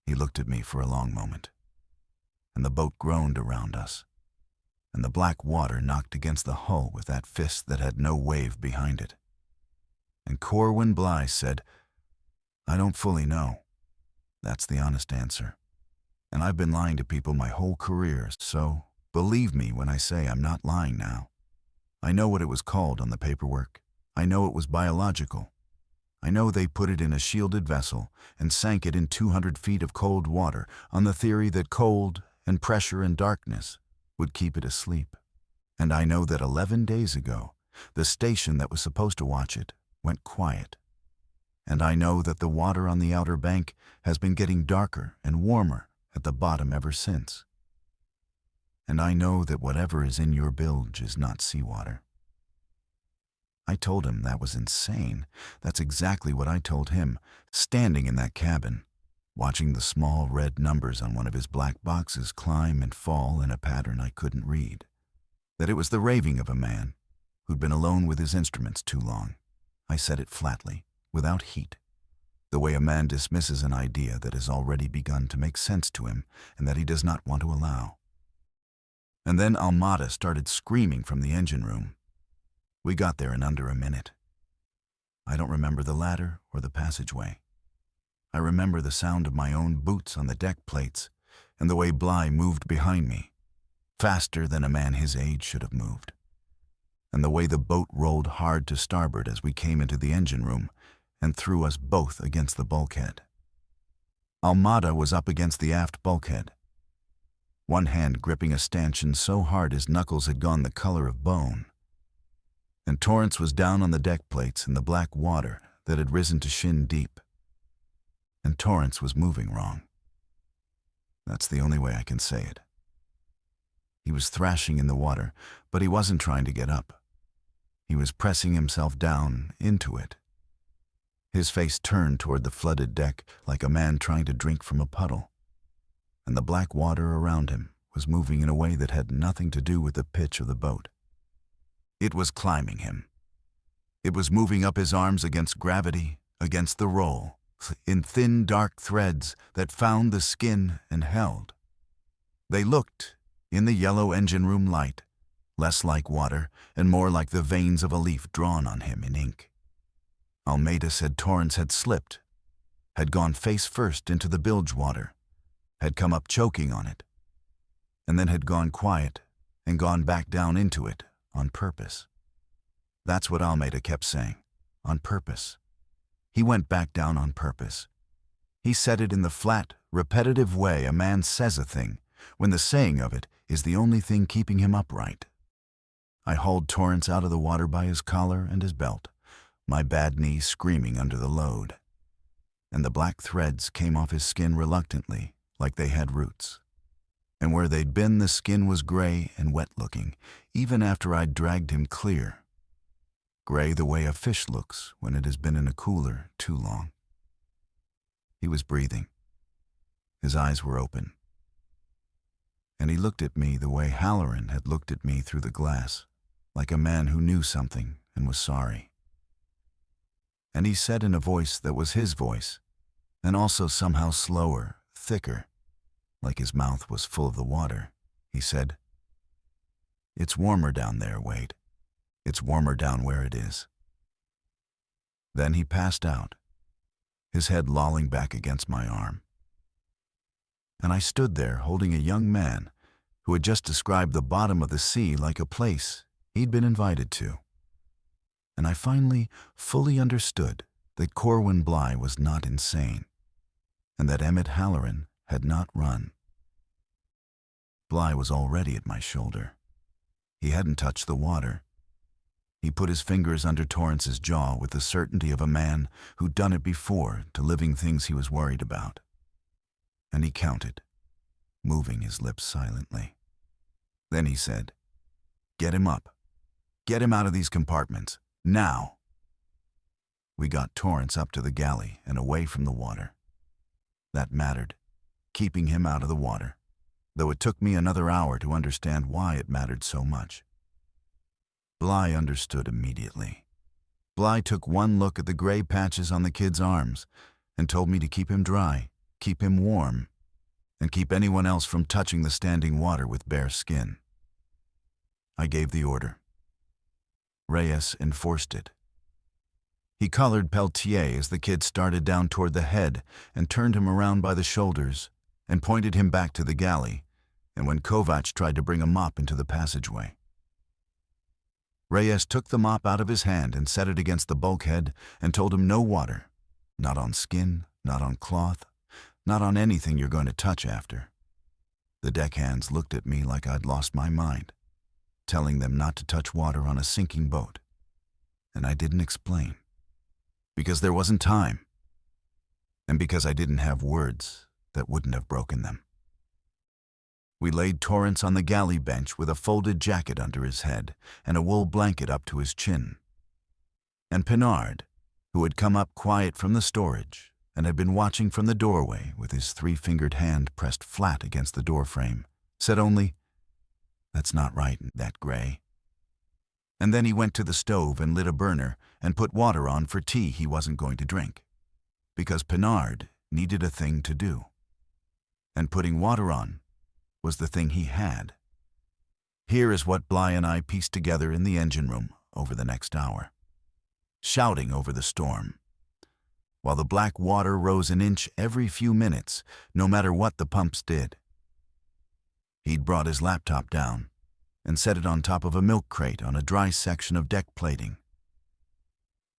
He looked at me for a long moment, and the boat groaned around us, and the black water knocked against the hull with that fist that had no wave behind it. And Corwin Bly said, I don't fully know. That's the honest answer. And I've been lying to people my whole career, so believe me when I say I'm not lying now. I know what it was called on the paperwork. I know it was biological. I know they put it in a shielded vessel and sank it in 200 feet of cold water on the theory that cold and pressure and darkness would keep it asleep. And I know that 11 days ago, the station that was supposed to watch it went quiet. And I know that the water on the Outer Bank has been getting darker and warmer at the bottom ever since. And I know that whatever is in your bilge is not seawater. I told him that was insane. That's exactly what I told him, standing in that cabin, watching the small red numbers on one of his black boxes climb and fall in a pattern I couldn't read. That it was the raving of a man who'd been alone with his instruments too long. I said it flatly, without heat, the way a man dismisses an idea that has already begun to make sense to him and that he does not want to allow. And then Almada started screaming from the engine room. We got there in under a minute. I don't remember the ladder or the passageway. I remember the sound of my own boots on the deck plates and the way Bly moved behind me, faster than a man his age should have moved, and the way the boat rolled hard to starboard as we came into the engine room and threw us both against the bulkhead. Almada was up against the aft bulkhead, one hand gripping a stanchion so hard his knuckles had gone the color of bone, and Torrance was down on the deck plates in the black water that had risen to shin deep. And Torrance was moving wrong. That's the only way I can say it. He was thrashing in the water, but he wasn't trying to get up. He was pressing himself down into it. His face turned toward the flooded deck like a man trying to drink from a puddle, and the black water around him was moving in a way that had nothing to do with the pitch of the boat. It was climbing him. It was moving up his arms against gravity, against the roll, in thin dark threads that found the skin and held. They looked, in the yellow engine room light, less like water and more like the veins of a leaf drawn on him in ink. Almeida said Torrance had slipped, had gone face first into the bilge water, had come up choking on it, and then had gone quiet and gone back down into it on purpose. That's what Almeida kept saying, on purpose. He went back down on purpose. He said it in the flat, repetitive way a man says a thing, when the saying of it is the only thing keeping him upright. I hauled Torrance out of the water by his collar and his belt, my bad knee screaming under the load. And the black threads came off his skin reluctantly, like they had roots. And where they'd been, the skin was gray and wet-looking, even after I'd dragged him clear. Gray the way a fish looks when it has been in a cooler too long. He was breathing. His eyes were open. And he looked at me the way Halloran had looked at me through the glass, like a man who knew something and was sorry. And he said in a voice that was his voice, and also somehow slower, thicker, like his mouth was full of the water, he said, "It's warmer down there, Wade. It's warmer down where it is." Then he passed out, his head lolling back against my arm. And I stood there holding a young man who had just described the bottom of the sea like a place he'd been invited to. And I finally fully understood that Corwin Bly was not insane, and that Emmett Halloran had not run. Bly was already at my shoulder. He hadn't touched the water. He put his fingers under Torrance's jaw with the certainty of a man who'd done it before to living things he was worried about. And he counted, moving his lips silently. Then he said, "Get him up. Get him out of these compartments. Now." We got Torrance up to the galley and away from the water. That mattered, keeping him out of the water, though it took me another hour to understand why it mattered so much. Bly understood immediately. Bly took one look at the gray patches on the kid's arms and told me to keep him dry, keep him warm, and keep anyone else from touching the standing water with bare skin. I gave the order. Reyes enforced it. He collared Peltier as the kid started down toward the head and turned him around by the shoulders and pointed him back to the galley, and when Kovac tried to bring a mop into the passageway. Reyes took the mop out of his hand and set it against the bulkhead and told him no water, not on skin, not on cloth, not on anything you're going to touch after. The deckhands looked at me like I'd lost my mind, telling them not to touch water on a sinking boat. And I didn't explain, because there wasn't time, and because I didn't have words that wouldn't have broken them. We laid Torrance on the galley bench with a folded jacket under his head and a wool blanket up to his chin. And Pinard, who had come up quiet from the storage and had been watching from the doorway with his three-fingered hand pressed flat against the doorframe, said only, "That's not right, that Gray." And then he went to the stove and lit a burner and put water on for tea he wasn't going to drink, because Pinard needed a thing to do. And putting water on was the thing he had. Here is what Bly and I pieced together in the engine room over the next hour, shouting over the storm, while the black water rose an inch every few minutes, no matter what the pumps did. He'd brought his laptop down and set it on top of a milk crate on a dry section of deck plating.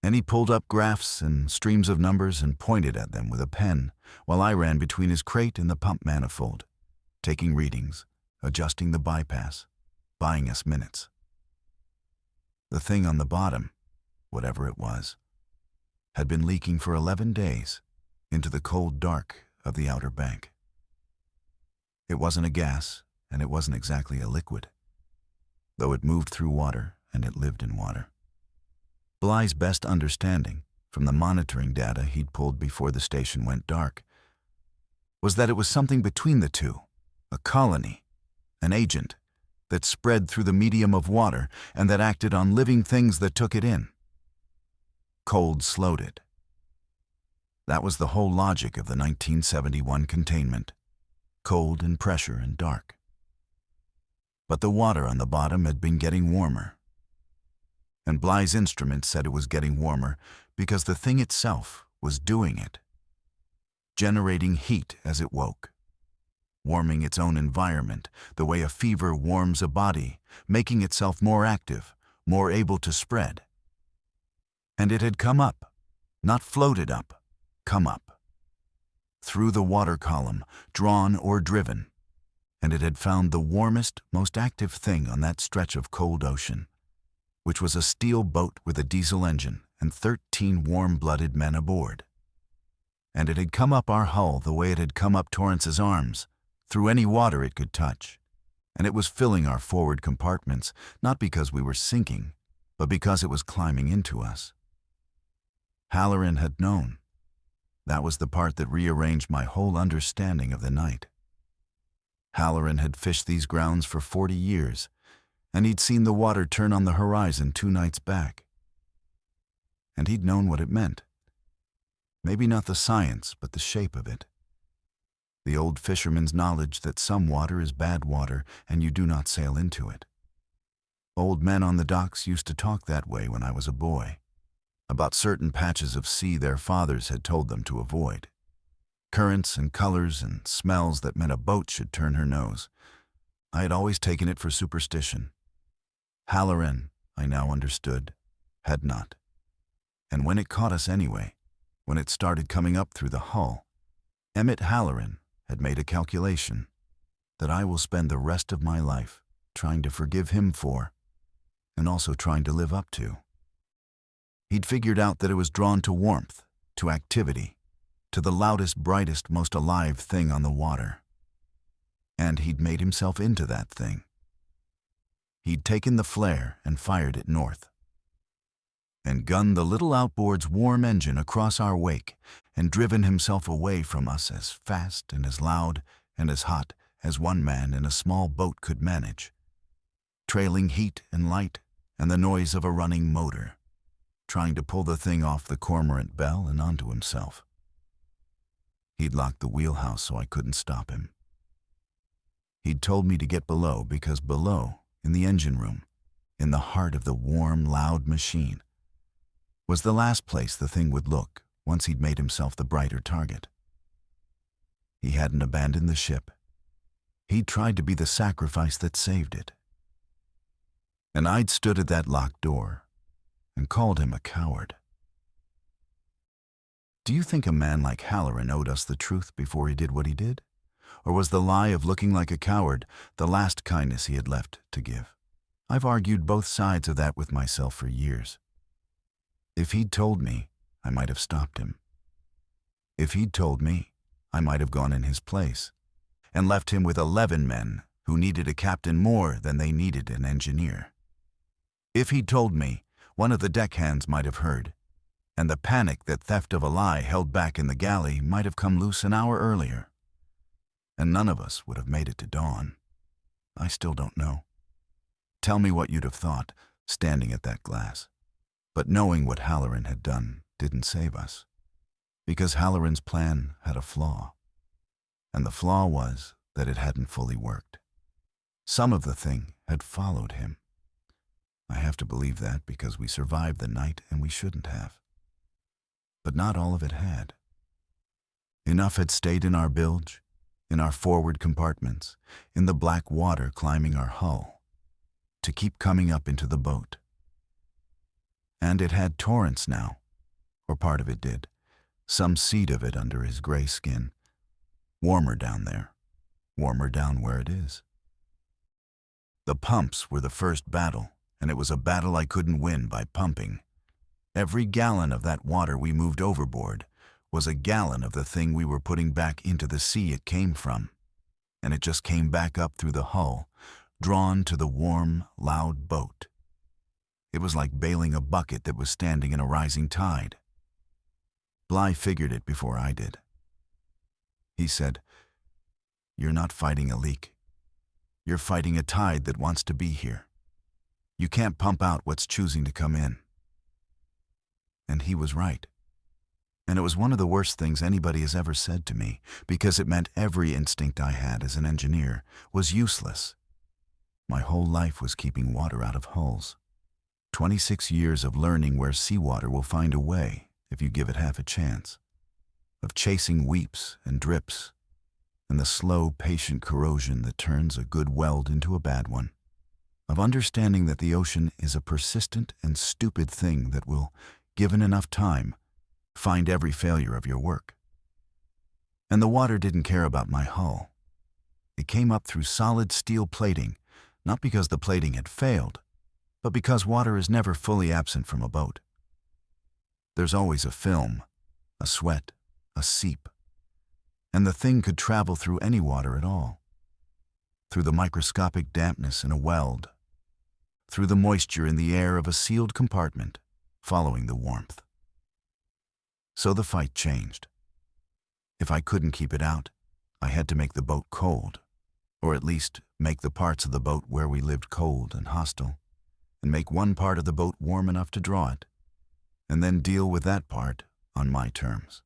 And he pulled up graphs and streams of numbers and pointed at them with a pen, while I ran between his crate and the pump manifold, taking readings, adjusting the bypass, buying us minutes. The thing on the bottom, whatever it was, had been leaking for 11 days into the cold dark of the Outer Bank. It wasn't a gas, and it wasn't exactly a liquid, though it moved through water and it lived in water. Bly's best understanding, from the monitoring data he'd pulled before the station went dark, was that it was something between the two, a colony, an agent, that spread through the medium of water and that acted on living things that took it in. Cold slowed it. That was the whole logic of the 1971 containment. Cold and pressure and dark. But the water on the bottom had been getting warmer. And Bly's instrument said it was getting warmer because the thing itself was doing it. Generating heat as it woke. Warming its own environment, the way a fever warms a body, making itself more active, more able to spread. And it had come up, not floated up, come up. Through the water column, drawn or driven, and it had found the warmest, most active thing on that stretch of cold ocean, which was a steel boat with a diesel engine and 13 warm-blooded men aboard. And it had come up our hull the way it had come up Torrance's arms, through any water it could touch, and it was filling our forward compartments, not because we were sinking, but because it was climbing into us. Halloran had known. That was the part that rearranged my whole understanding of the night. Halloran had fished these grounds for 40 years, and he'd seen the water turn on the horizon 2 nights back. And he'd known what it meant. Maybe not the science, but the shape of it. The old fisherman's knowledge that some water is bad water and you do not sail into it. Old men on the docks used to talk that way when I was a boy, about certain patches of sea their fathers had told them to avoid. Currents and colors and smells that meant a boat should turn her nose. I had always taken it for superstition. Halloran, I now understood, had not. And when it caught us anyway, when it started coming up through the hull, Emmett Halloran had made a calculation that I will spend the rest of my life trying to forgive him for, and also trying to live up to. He'd figured out that it was drawn to warmth, to activity, to the loudest, brightest, most alive thing on the water. And he'd made himself into that thing. He'd taken the flare and fired it north, and gunned the little outboard's warm engine across our wake and driven himself away from us as fast and as loud and as hot as one man in a small boat could manage, trailing heat and light and the noise of a running motor, trying to pull the thing off the cormorant bell and onto himself. He'd locked the wheelhouse so I couldn't stop him. He'd told me to get below because below, in the engine room, in the heart of the warm, loud machine, was the last place the thing would look once he'd made himself the brighter target. He hadn't abandoned the ship. He'd tried to be the sacrifice that saved it. And I'd stood at that locked door and called him a coward. Do you think a man like Halloran owed us the truth before he did what he did? Or was the lie of looking like a coward the last kindness he had left to give? I've argued both sides of that with myself for years. If he'd told me, I might have stopped him. If he'd told me, I might have gone in his place and left him with 11 men who needed a captain more than they needed an engineer. If he'd told me, one of the deckhands might have heard, and the panic that theft of a lie held back in the galley might have come loose an hour earlier. And none of us would have made it to dawn. I still don't know. Tell me what you'd have thought, standing at that glass. But knowing what Halloran had done didn't save us, because Halloran's plan had a flaw. And the flaw was that it hadn't fully worked. Some of the thing had followed him. I have to believe that because we survived the night and we shouldn't have. But not all of it had. Enough had stayed in our bilge, in our forward compartments, in the black water climbing our hull, to keep coming up into the boat. And it had torrents now, or part of it did, some seed of it under his gray skin. Warmer down there, warmer down where it is. The pumps were the first battle, and it was a battle I couldn't win by pumping. Every gallon of that water we moved overboard was a gallon of the thing we were putting back into the sea it came from. And it just came back up through the hull, drawn to the warm, loud boat. It was like bailing a bucket that was standing in a rising tide. Bly figured it before I did. He said, "You're not fighting a leak. You're fighting a tide that wants to be here. You can't pump out what's choosing to come in." And he was right. And it was one of the worst things anybody has ever said to me, because it meant every instinct I had as an engineer was useless. My whole life was keeping water out of hulls. 26 years of learning where seawater will find a way if you give it half a chance. Of chasing weeps and drips, and the slow, patient corrosion that turns a good weld into a bad one. Of understanding that the ocean is a persistent and stupid thing that will, given enough time, find every failure of your work. And the water didn't care about my hull. It came up through solid steel plating, not because the plating had failed, but because water is never fully absent from a boat. There's always a film, a sweat, a seep, and the thing could travel through any water at all. Through the microscopic dampness in a weld, through the moisture in the air of a sealed compartment, following the warmth. So the fight changed. If I couldn't keep it out, I had to make the boat cold, or at least make the parts of the boat where we lived cold and hostile, and make one part of the boat warm enough to draw it, and then deal with that part on my terms.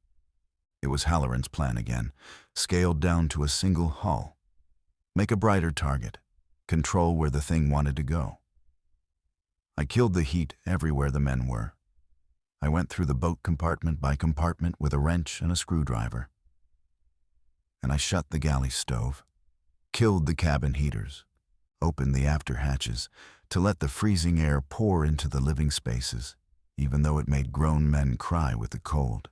It was Halloran's plan again, scaled down to a single hull. Make a brighter target, control where the thing wanted to go. I killed the heat everywhere the men were. I went through the boat compartment by compartment with a wrench and a screwdriver. And I shut the galley stove, killed the cabin heaters, opened the after hatches to let the freezing air pour into the living spaces, even though it made grown men cry with the cold.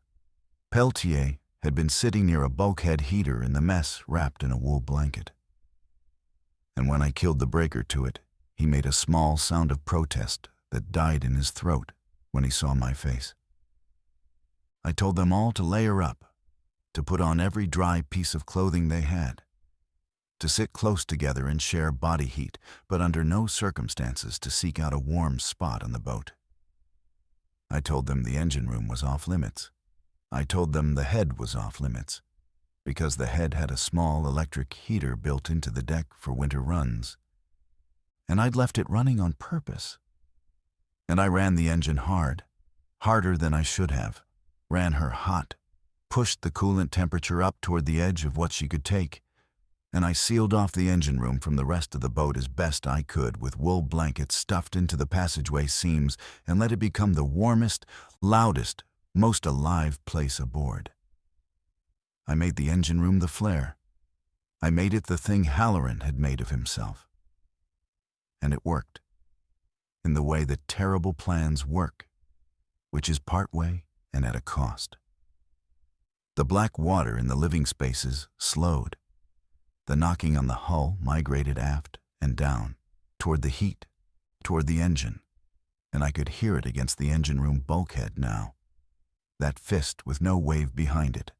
Peltier had been sitting near a bulkhead heater in the mess wrapped in a wool blanket. And when I killed the breaker to it, he made a small sound of protest that died in his throat when he saw my face. I told them all to layer up, to put on every dry piece of clothing they had, to sit close together and share body heat, but under no circumstances to seek out a warm spot on the boat. I told them the engine room was off limits. I told them the head was off limits, because the head had a small electric heater built into the deck for winter runs. And I'd left it running on purpose. And I ran the engine hard, harder than I should have, ran her hot, pushed the coolant temperature up toward the edge of what she could take, and I sealed off the engine room from the rest of the boat as best I could with wool blankets stuffed into the passageway seams and let it become the warmest, loudest, most alive place aboard. I made the engine room the flare. I made it the thing Halloran had made of himself. And it worked, in the way that terrible plans work, which is part way and at a cost. The black water in the living spaces slowed. The knocking on the hull migrated aft and down, toward the heat, toward the engine, and I could hear it against the engine room bulkhead now. That fist with no wave behind it,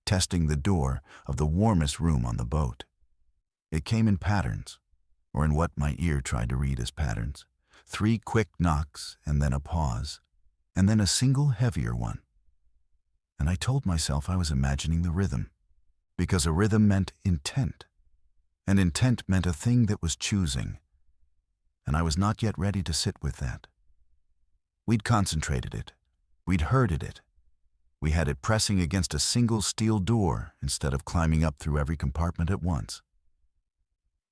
testing the door of the warmest room on the boat. It came in patterns, or in what my ear tried to read as patterns. 3 quick knocks and then a pause, and then a single heavier one. And I told myself I was imagining the rhythm, because a rhythm meant intent, and intent meant a thing that was choosing, and I was not yet ready to sit with that. We'd concentrated it, we'd herded it, we had it pressing against a single steel door instead of climbing up through every compartment at once,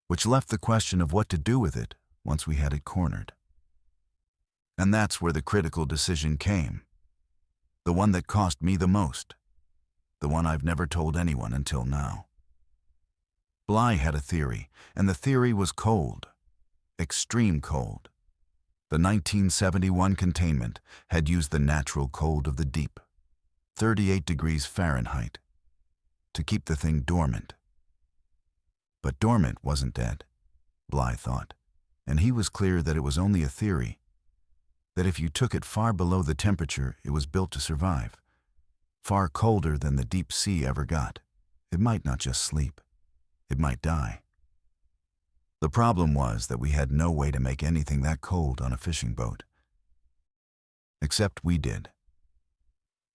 which left the question of what to do with it once we had it cornered. And that's where the critical decision came, the one that cost me the most, the one I've never told anyone until now. Bly had a theory, and the theory was cold, extreme cold. The 1971 containment had used the natural cold of the deep, 38 degrees Fahrenheit, to keep the thing dormant. But dormant wasn't dead, Bly thought, and he was clear that it was only a theory, that if you took it far below the temperature it was built to survive, far colder than the deep sea ever got, it might not just sleep, it might die. The problem was that we had no way to make anything that cold on a fishing boat. Except we did.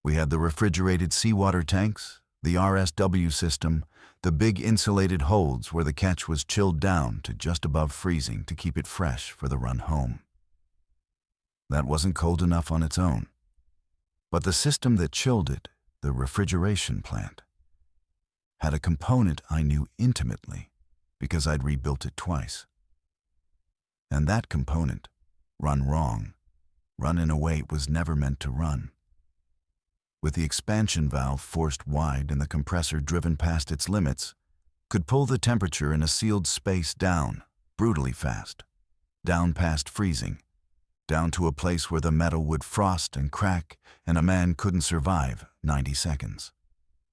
We had the refrigerated seawater tanks, the RSW system, the big insulated holds where the catch was chilled down to just above freezing to keep it fresh for the run home. That wasn't cold enough on its own. But the system that chilled it, the refrigeration plant, had a component I knew intimately because I'd rebuilt it twice. And that component, run wrong, run in a way it was never meant to run. With the expansion valve forced wide and the compressor driven past its limits, could pull the temperature in a sealed space down, brutally fast, down past freezing, down to a place where the metal would frost and crack and a man couldn't survive 90 seconds.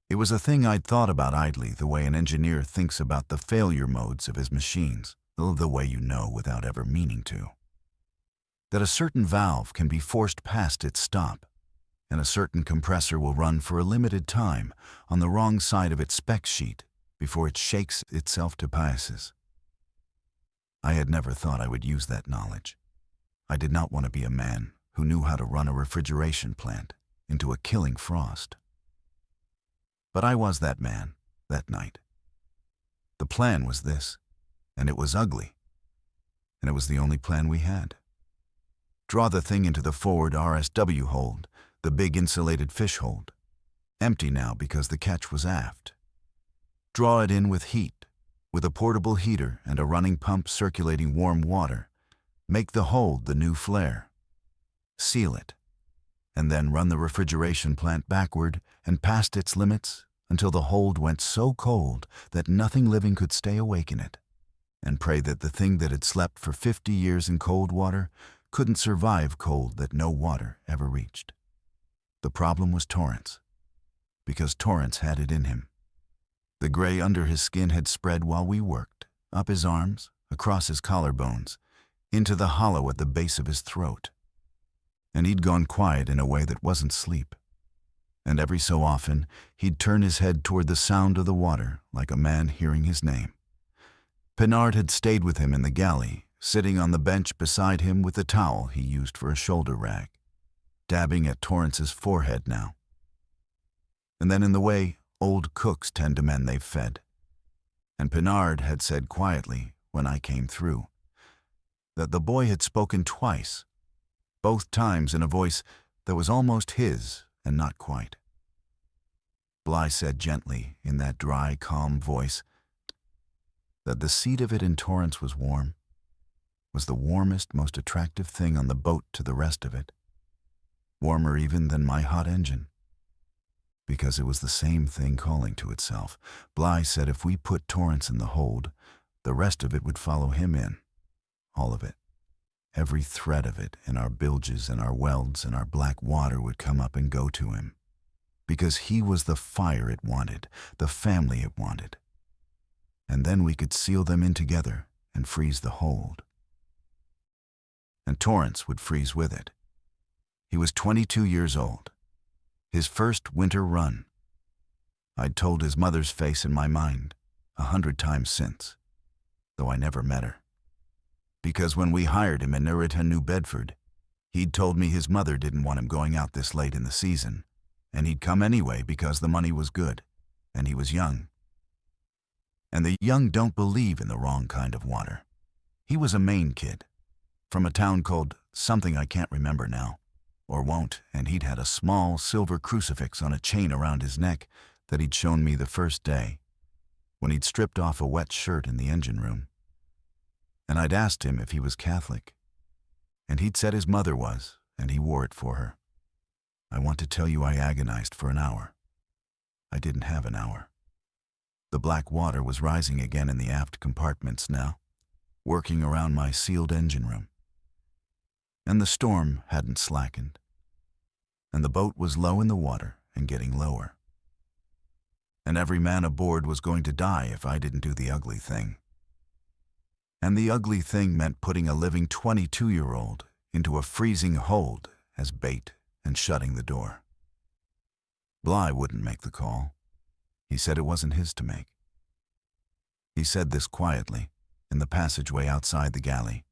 It was a thing I'd thought about idly, the way an engineer thinks about the failure modes of his machines, the way you know without ever meaning to. That a certain valve can be forced past its stop, and a certain compressor will run for a limited time on the wrong side of its spec sheet before it shakes itself to pieces. I had never thought I would use that knowledge. I did not want to be a man who knew how to run a refrigeration plant into a killing frost. But I was that man, that night. The plan was this, and it was ugly, and it was the only plan we had. Draw the thing into the forward RSW hold, the big insulated fish hold, empty now because the catch was aft. Draw it in with heat, with a portable heater and a running pump circulating warm water. Make the hold the new flare. Seal it, and then run the refrigeration plant backward and past its limits until the hold went so cold that nothing living could stay awake in it, and pray that the thing that had slept for 50 years in cold water couldn't survive cold that no water ever reached. The problem was Torrance, because Torrance had it in him. The gray under his skin had spread while we worked, up his arms, across his collarbones, into the hollow at the base of his throat. And he'd gone quiet in a way that wasn't sleep. And every so often, he'd turn his head toward the sound of the water like a man hearing his name. Pinard had stayed with him in the galley, sitting on the bench beside him with the towel he used for a shoulder rag, dabbing at Torrance's forehead now. And then in the way old cooks tend to men they've fed. And Pinard had said quietly, when I came through, that the boy had spoken twice, both times in a voice that was almost his and not quite. Bly said gently, in that dry, calm voice, that the seat of it in Torrance was warm, was the warmest, most attractive thing on the boat to the rest of it, warmer even than my hot engine. Because it was the same thing calling to itself. Bly said if we put Torrance in the hold, the rest of it would follow him in. All of it. Every thread of it in our bilges and our welds and our black water would come up and go to him. Because he was the fire it wanted, the family it wanted. And then we could seal them in together and freeze the hold. And Torrance would freeze with it. He was 22 years old. His first winter run. I'd told his mother's face in my mind 100 times since, though I never met her. Because when we hired him in Nuritan, New Bedford, he'd told me his mother didn't want him going out this late in the season, and he'd come anyway because the money was good, and he was young. And the young don't believe in the wrong kind of water. He was a Maine kid, from a town called something I can't remember now, or won't, and he'd had a small silver crucifix on a chain around his neck that he'd shown me the first day, when he'd stripped off a wet shirt in the engine room. And I'd asked him if he was Catholic, and he'd said his mother was, and he wore it for her. I want to tell you I agonized for an hour. I didn't have an hour. The black water was rising again in the aft compartments now, working around my sealed engine room. and the storm hadn't slackened, and the boat was low in the water and getting lower. And every man aboard was going to die if I didn't do the ugly thing. And the ugly thing meant putting a living 22-year-old into a freezing hold as bait and shutting the door. Bly wouldn't make the call. He said it wasn't his to make. He said this quietly, in the passageway outside the galley,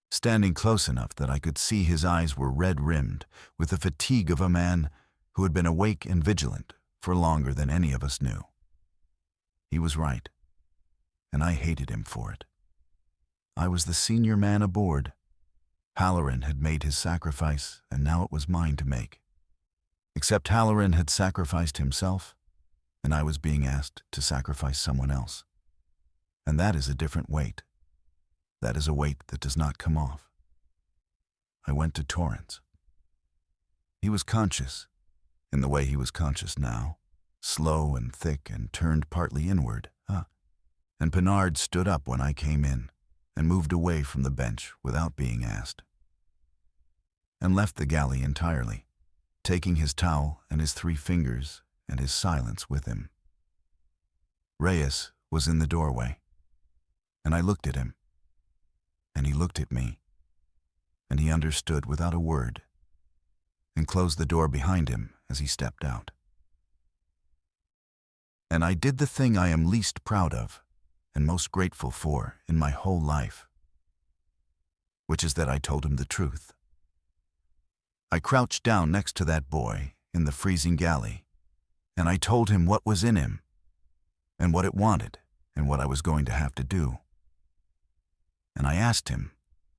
standing close enough that I could see his eyes were red-rimmed with the fatigue of a man who had been awake and vigilant for longer than any of us knew. He was right, and I hated him for it. I was the senior man aboard. Halloran had made his sacrifice, and now it was mine to make. Except Halloran had sacrificed himself, and I was being asked to sacrifice someone else. And that is a different weight. That is a weight that does not come off. I went to Torrance. He was conscious, in the way he was conscious now, slow and thick and turned partly inward. And Pinard stood up when I came in and moved away from the bench without being asked, and left the galley entirely, taking his towel and his 3 fingers and his silence with him. Reyes was in the doorway, and I looked at him, and he looked at me, and he understood without a word, and closed the door behind him as he stepped out. And I did the thing I am least proud of and most grateful for in my whole life, which is that I told him the truth. I crouched down next to that boy in the freezing galley, and I told him what was in him, and what it wanted, and what I was going to have to do. And I asked him,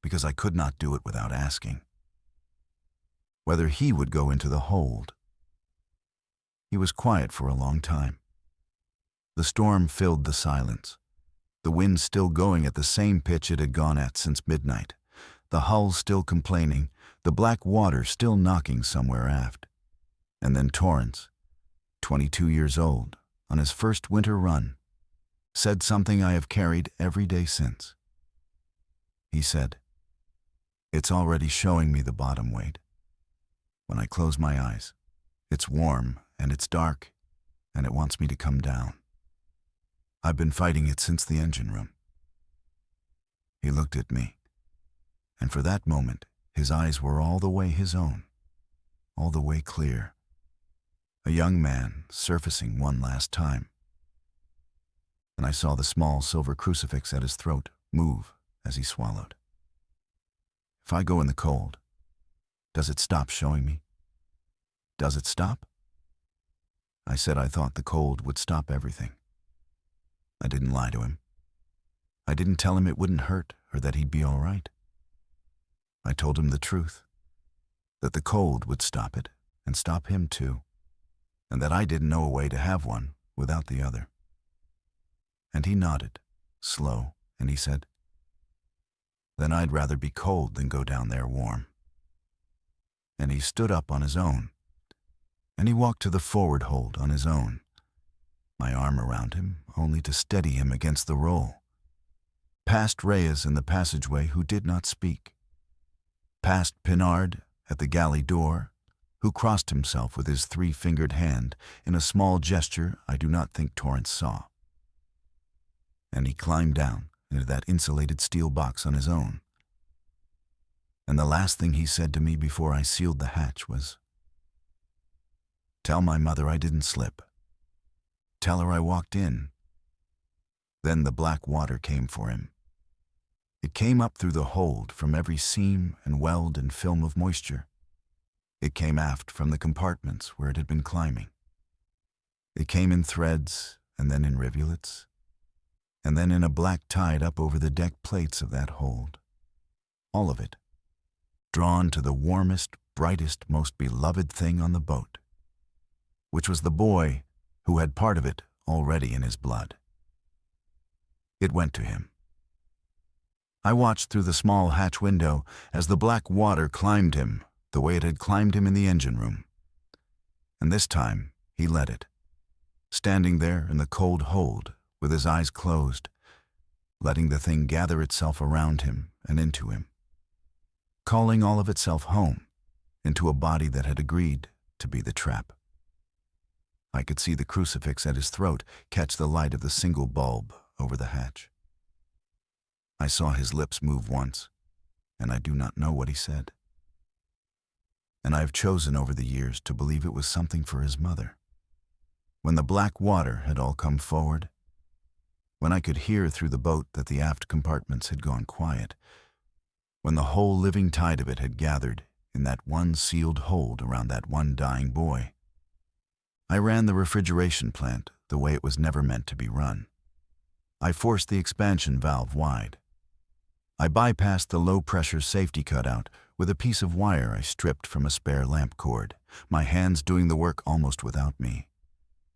because I could not do it without asking, whether he would go into the hold. He was quiet for a long time. The storm filled the silence, the wind still going at the same pitch it had gone at since midnight, the hull still complaining, the black water still knocking somewhere aft. And then Torrance, 22 years old, on his first winter run, said something I have carried every day since. He said, "It's already showing me the bottom weight. When I close my eyes, it's warm and it's dark, and it wants me to come down. I've been fighting it since the engine room." He looked at me, and for that moment, his eyes were all the way his own, all the way clear. A young man surfacing one last time. And I saw the small silver crucifix at his throat move as he swallowed. If I go in the cold, does it stop showing me? Does it stop? I said I thought the cold would stop everything. I didn't lie to him. I didn't tell him it wouldn't hurt or that he'd be all right. I told him the truth, that the cold would stop it and stop him too, and that I didn't know a way to have one without the other. And he nodded, slow, and he said, "Then I'd rather be cold than go down there warm." And he stood up on his own, and he walked to the forward hold on his own, my arm around him only to steady him against the roll, past Reyes in the passageway who did not speak, past Pinard at the galley door, who crossed himself with his 3-fingered hand in a small gesture I do not think Torrance saw. And he climbed down into that insulated steel box on his own. And the last thing he said to me before I sealed the hatch was, "Tell my mother I didn't slip. Tell her I walked in." Then the black water came for him. It came up through the hold from every seam and weld and film of moisture. It came aft from the compartments where it had been climbing. It came in threads, and then in rivulets, and then in a black tide up over the deck plates of that hold. All of it, drawn to the warmest, brightest, most beloved thing on the boat, which was the boy who had part of it already in his blood. It went to him. I watched through the small hatch window as the black water climbed him the way it had climbed him in the engine room. And this time he let it, standing there in the cold hold with his eyes closed, letting the thing gather itself around him and into him. calling all of itself home, into a body that had agreed to be the trap. I could see the crucifix at his throat catch the light of the single bulb over the hatch. I saw his lips move once, and I do not know what he said. And I have chosen over the years to believe it was something for his mother. When the black water had all come forward, when I could hear through the boat that the aft compartments had gone quiet, when the whole living tide of it had gathered in that one sealed hold around that one dying boy, I ran the refrigeration plant the way it was never meant to be run. I forced the expansion valve wide. I bypassed the low-pressure safety cutout with a piece of wire I stripped from a spare lamp cord, my hands doing the work almost without me.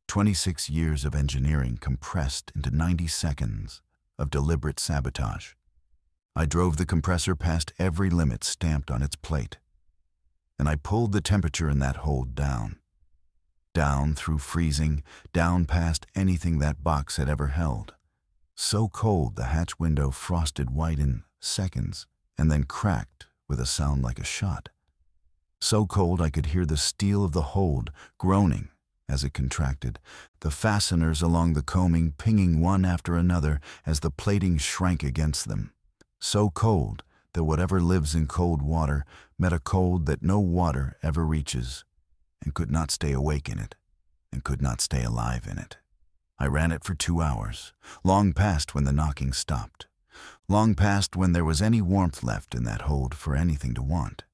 26 years of engineering compressed into 90 seconds of deliberate sabotage. I drove the compressor past every limit stamped on its plate, and I pulled the temperature in that hold down. Down through freezing, down past anything that box had ever held. So cold the hatch window frosted white in seconds and then cracked with a sound like a shot. So cold I could hear the steel of the hold groaning as it contracted, the fasteners along the coaming pinging one after another as the plating shrank against them. So cold that whatever lives in cold water met a cold that no water ever reaches, and could not stay awake in it, and could not stay alive in it. I ran it for 2 hours, long past when the knocking stopped, long past when there was any warmth left in that hold for anything to want.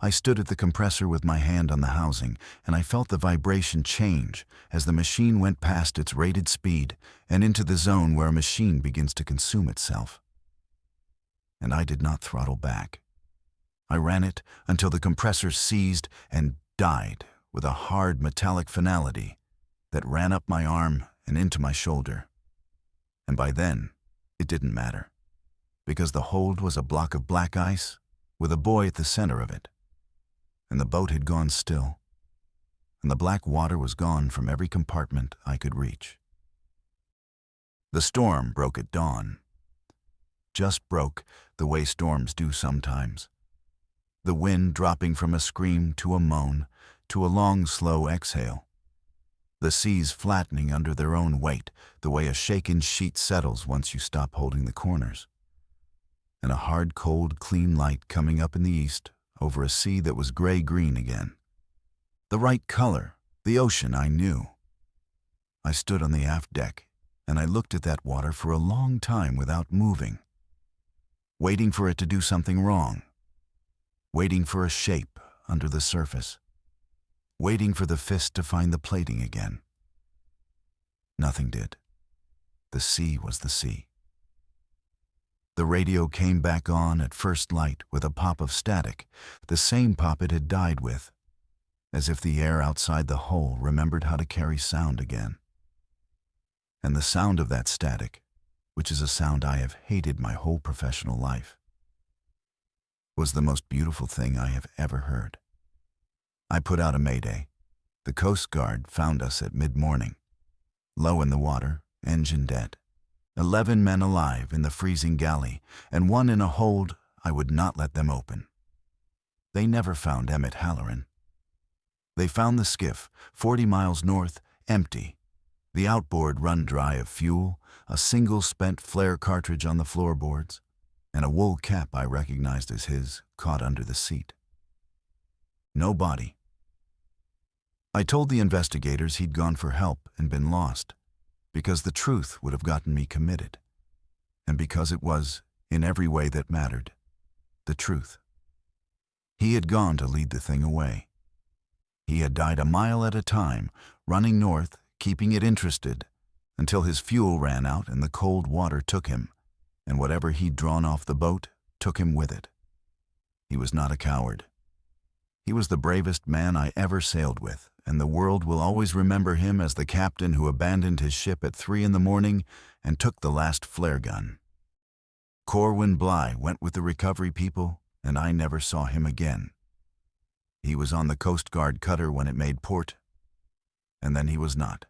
I stood at the compressor with my hand on the housing, and I felt the vibration change as the machine went past its rated speed and into the zone where a machine begins to consume itself. And I did not throttle back. I ran it until the compressor seized and died with a hard metallic finality that ran up my arm and into my shoulder. And by then, it didn't matter, because the hold was a block of black ice with a boy at the center of it, and the boat had gone still, and the black water was gone from every compartment I could reach. The storm broke at dawn. Just broke the way storms do sometimes. The wind dropping from a scream to a moan to a long, slow exhale. The seas flattening under their own weight the way a shaken sheet settles once you stop holding the corners. And a hard, cold, clean light coming up in the east over a sea that was gray-green again. The right color, the ocean I knew. I stood on the aft deck, and I looked at that water for a long time without moving, waiting for it to do something wrong, waiting for a shape under the surface, waiting for the fist to find the plating again. Nothing did. The sea was the sea. The radio came back on at first light with a pop of static, the same pop it had died with, as if the air outside the hull remembered how to carry sound again. And the sound of that static, which is a sound I have hated my whole professional life, was the most beautiful thing I have ever heard. I put out a mayday. The Coast Guard found us at mid-morning, low in the water, engine dead. 11 men alive in the freezing galley, and 1 in a hold I would not let them open. They never found Emmett Halloran. They found the skiff, 40 miles north, empty, the outboard run dry of fuel, a single spent flare cartridge on the floorboards, and a wool cap I recognized as his caught under the seat. No body. I told the investigators he'd gone for help and been lost, because the truth would have gotten me committed, and because it was, in every way that mattered, the truth. He had gone to lead the thing away. He had died a mile at a time, running north, keeping it interested, until his fuel ran out and the cold water took him, and whatever he'd drawn off the boat took him with it. He was not a coward. He was the bravest man I ever sailed with, and the world will always remember him as the captain who abandoned his ship at 3 a.m. and took the last flare gun. Corwin Bly went with the recovery people, and I never saw him again. He was on the Coast Guard cutter when it made port, and then he was not.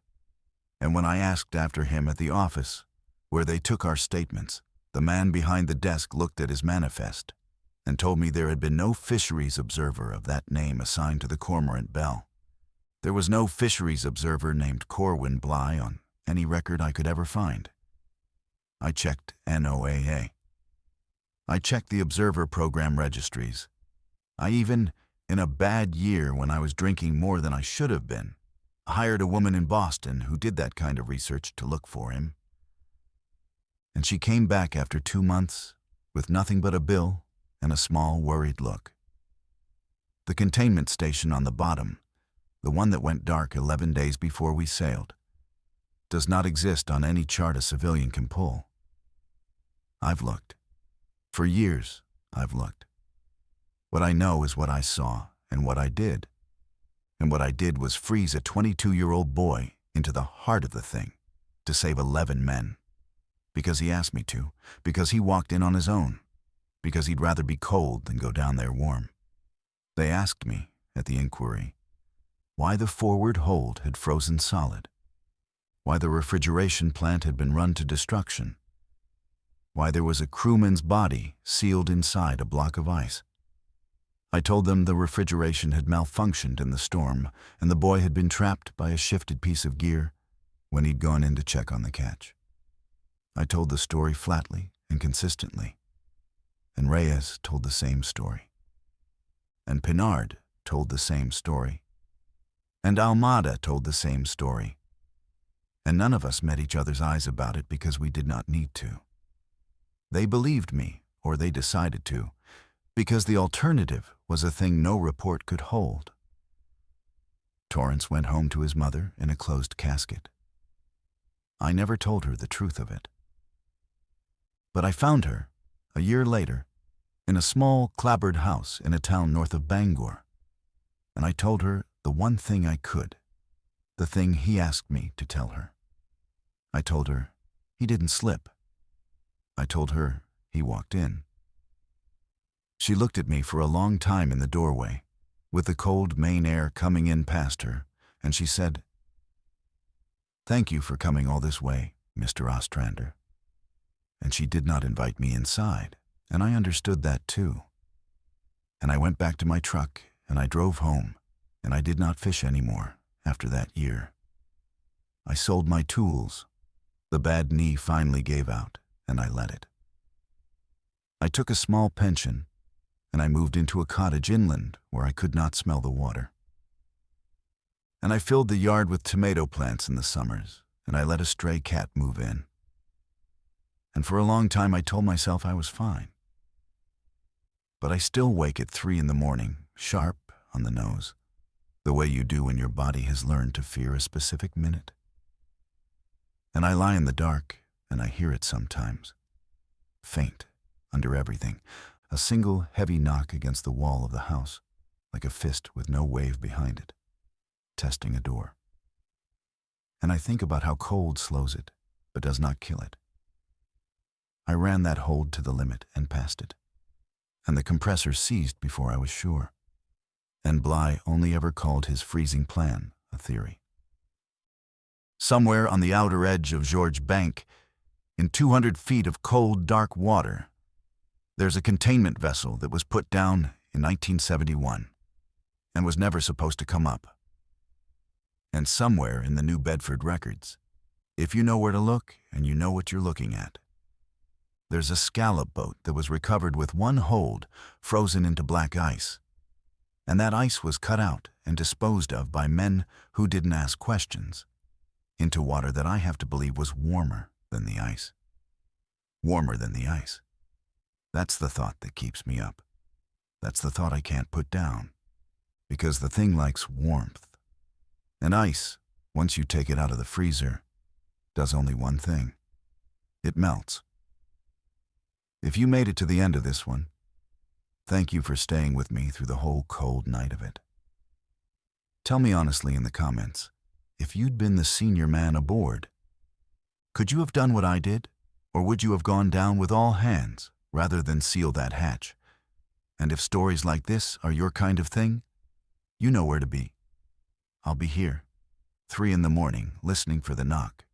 And when I asked after him at the office, where they took our statements, the man behind the desk looked at his manifest, and told me there had been no fisheries observer of that name assigned to the Cormorant Belle. There was no fisheries observer named Corwin Bly on any record I could ever find. I checked NOAA. I checked the observer program registries. I even, in a bad year when I was drinking more than I should have been, hired a woman in Boston who did that kind of research to look for him. And she came back after 2 months with nothing but a bill and a small, worried look. The containment station on the bottom, the one that went dark 11 days before we sailed, does not exist on any chart a civilian can pull. I've looked. For years, I've looked. What I know is what I saw and what I did. And what I did was freeze a 22-year-old boy into the heart of the thing to save 11 men. Because he asked me to, because he walked in on his own, because he'd rather be cold than go down there warm. They asked me, at the inquiry, why the forward hold had frozen solid, why the refrigeration plant had been run to destruction, why there was a crewman's body sealed inside a block of ice. I told them the refrigeration had malfunctioned in the storm and the boy had been trapped by a shifted piece of gear when he'd gone in to check on the catch. I told the story flatly and consistently, and Reyes told the same story, and Pinard told the same story, and Almada told the same story, and none of us met each other's eyes about it because we did not need to. They believed me, or they decided to, because the alternative was a thing no report could hold. Torrance went home to his mother in a closed casket. I never told her the truth of it. But I found her, a year later, in a small, clapboard house in a town north of Bangor, and I told her the one thing I could, the thing he asked me to tell her. I told her he didn't slip. I told her he walked in. She looked at me for a long time in the doorway, with the cold Maine air coming in past her, and she said, "Thank you for coming all this way, Mr. Ostrander." And she did not invite me inside, and I understood that too. And I went back to my truck, and I drove home, and I did not fish anymore after that year. I sold my tools. The bad knee finally gave out, and I let it. I took a small pension, and I moved into a cottage inland where I could not smell the water. And I filled the yard with tomato plants in the summers, and I let a stray cat move in. And for a long time I told myself I was fine. But I still wake at 3 in the morning, sharp on the nose, the way you do when your body has learned to fear a specific minute. And I lie in the dark, and I hear it sometimes. Faint, under everything, a single heavy knock against the wall of the house, like a fist with no wave behind it, testing a door. And I think about how cold slows it, but does not kill it. I ran that hold to the limit and passed it, and the compressor seized before I was sure. And Bly only ever called his freezing plan a theory. Somewhere on the outer edge of George Bank, in 200 feet of cold, dark water, there's a containment vessel that was put down in 1971 and was never supposed to come up. And somewhere in the New Bedford records, if you know where to look and you know what you're looking at, there's a scallop boat that was recovered with one hold frozen into black ice. And that ice was cut out and disposed of by men who didn't ask questions, into water that I have to believe was warmer than the ice. Warmer than the ice. That's the thought that keeps me up. That's the thought I can't put down, because the thing likes warmth. And ice, once you take it out of the freezer, does only one thing. It melts. If you made it to the end of this one, thank you for staying with me through the whole cold night of it. Tell me honestly in the comments, if you'd been the senior man aboard, could you have done what I did, or would you have gone down with all hands rather than seal that hatch? And if stories like this are your kind of thing, you know where to be. I'll be here, 3 in the morning, listening for the knock.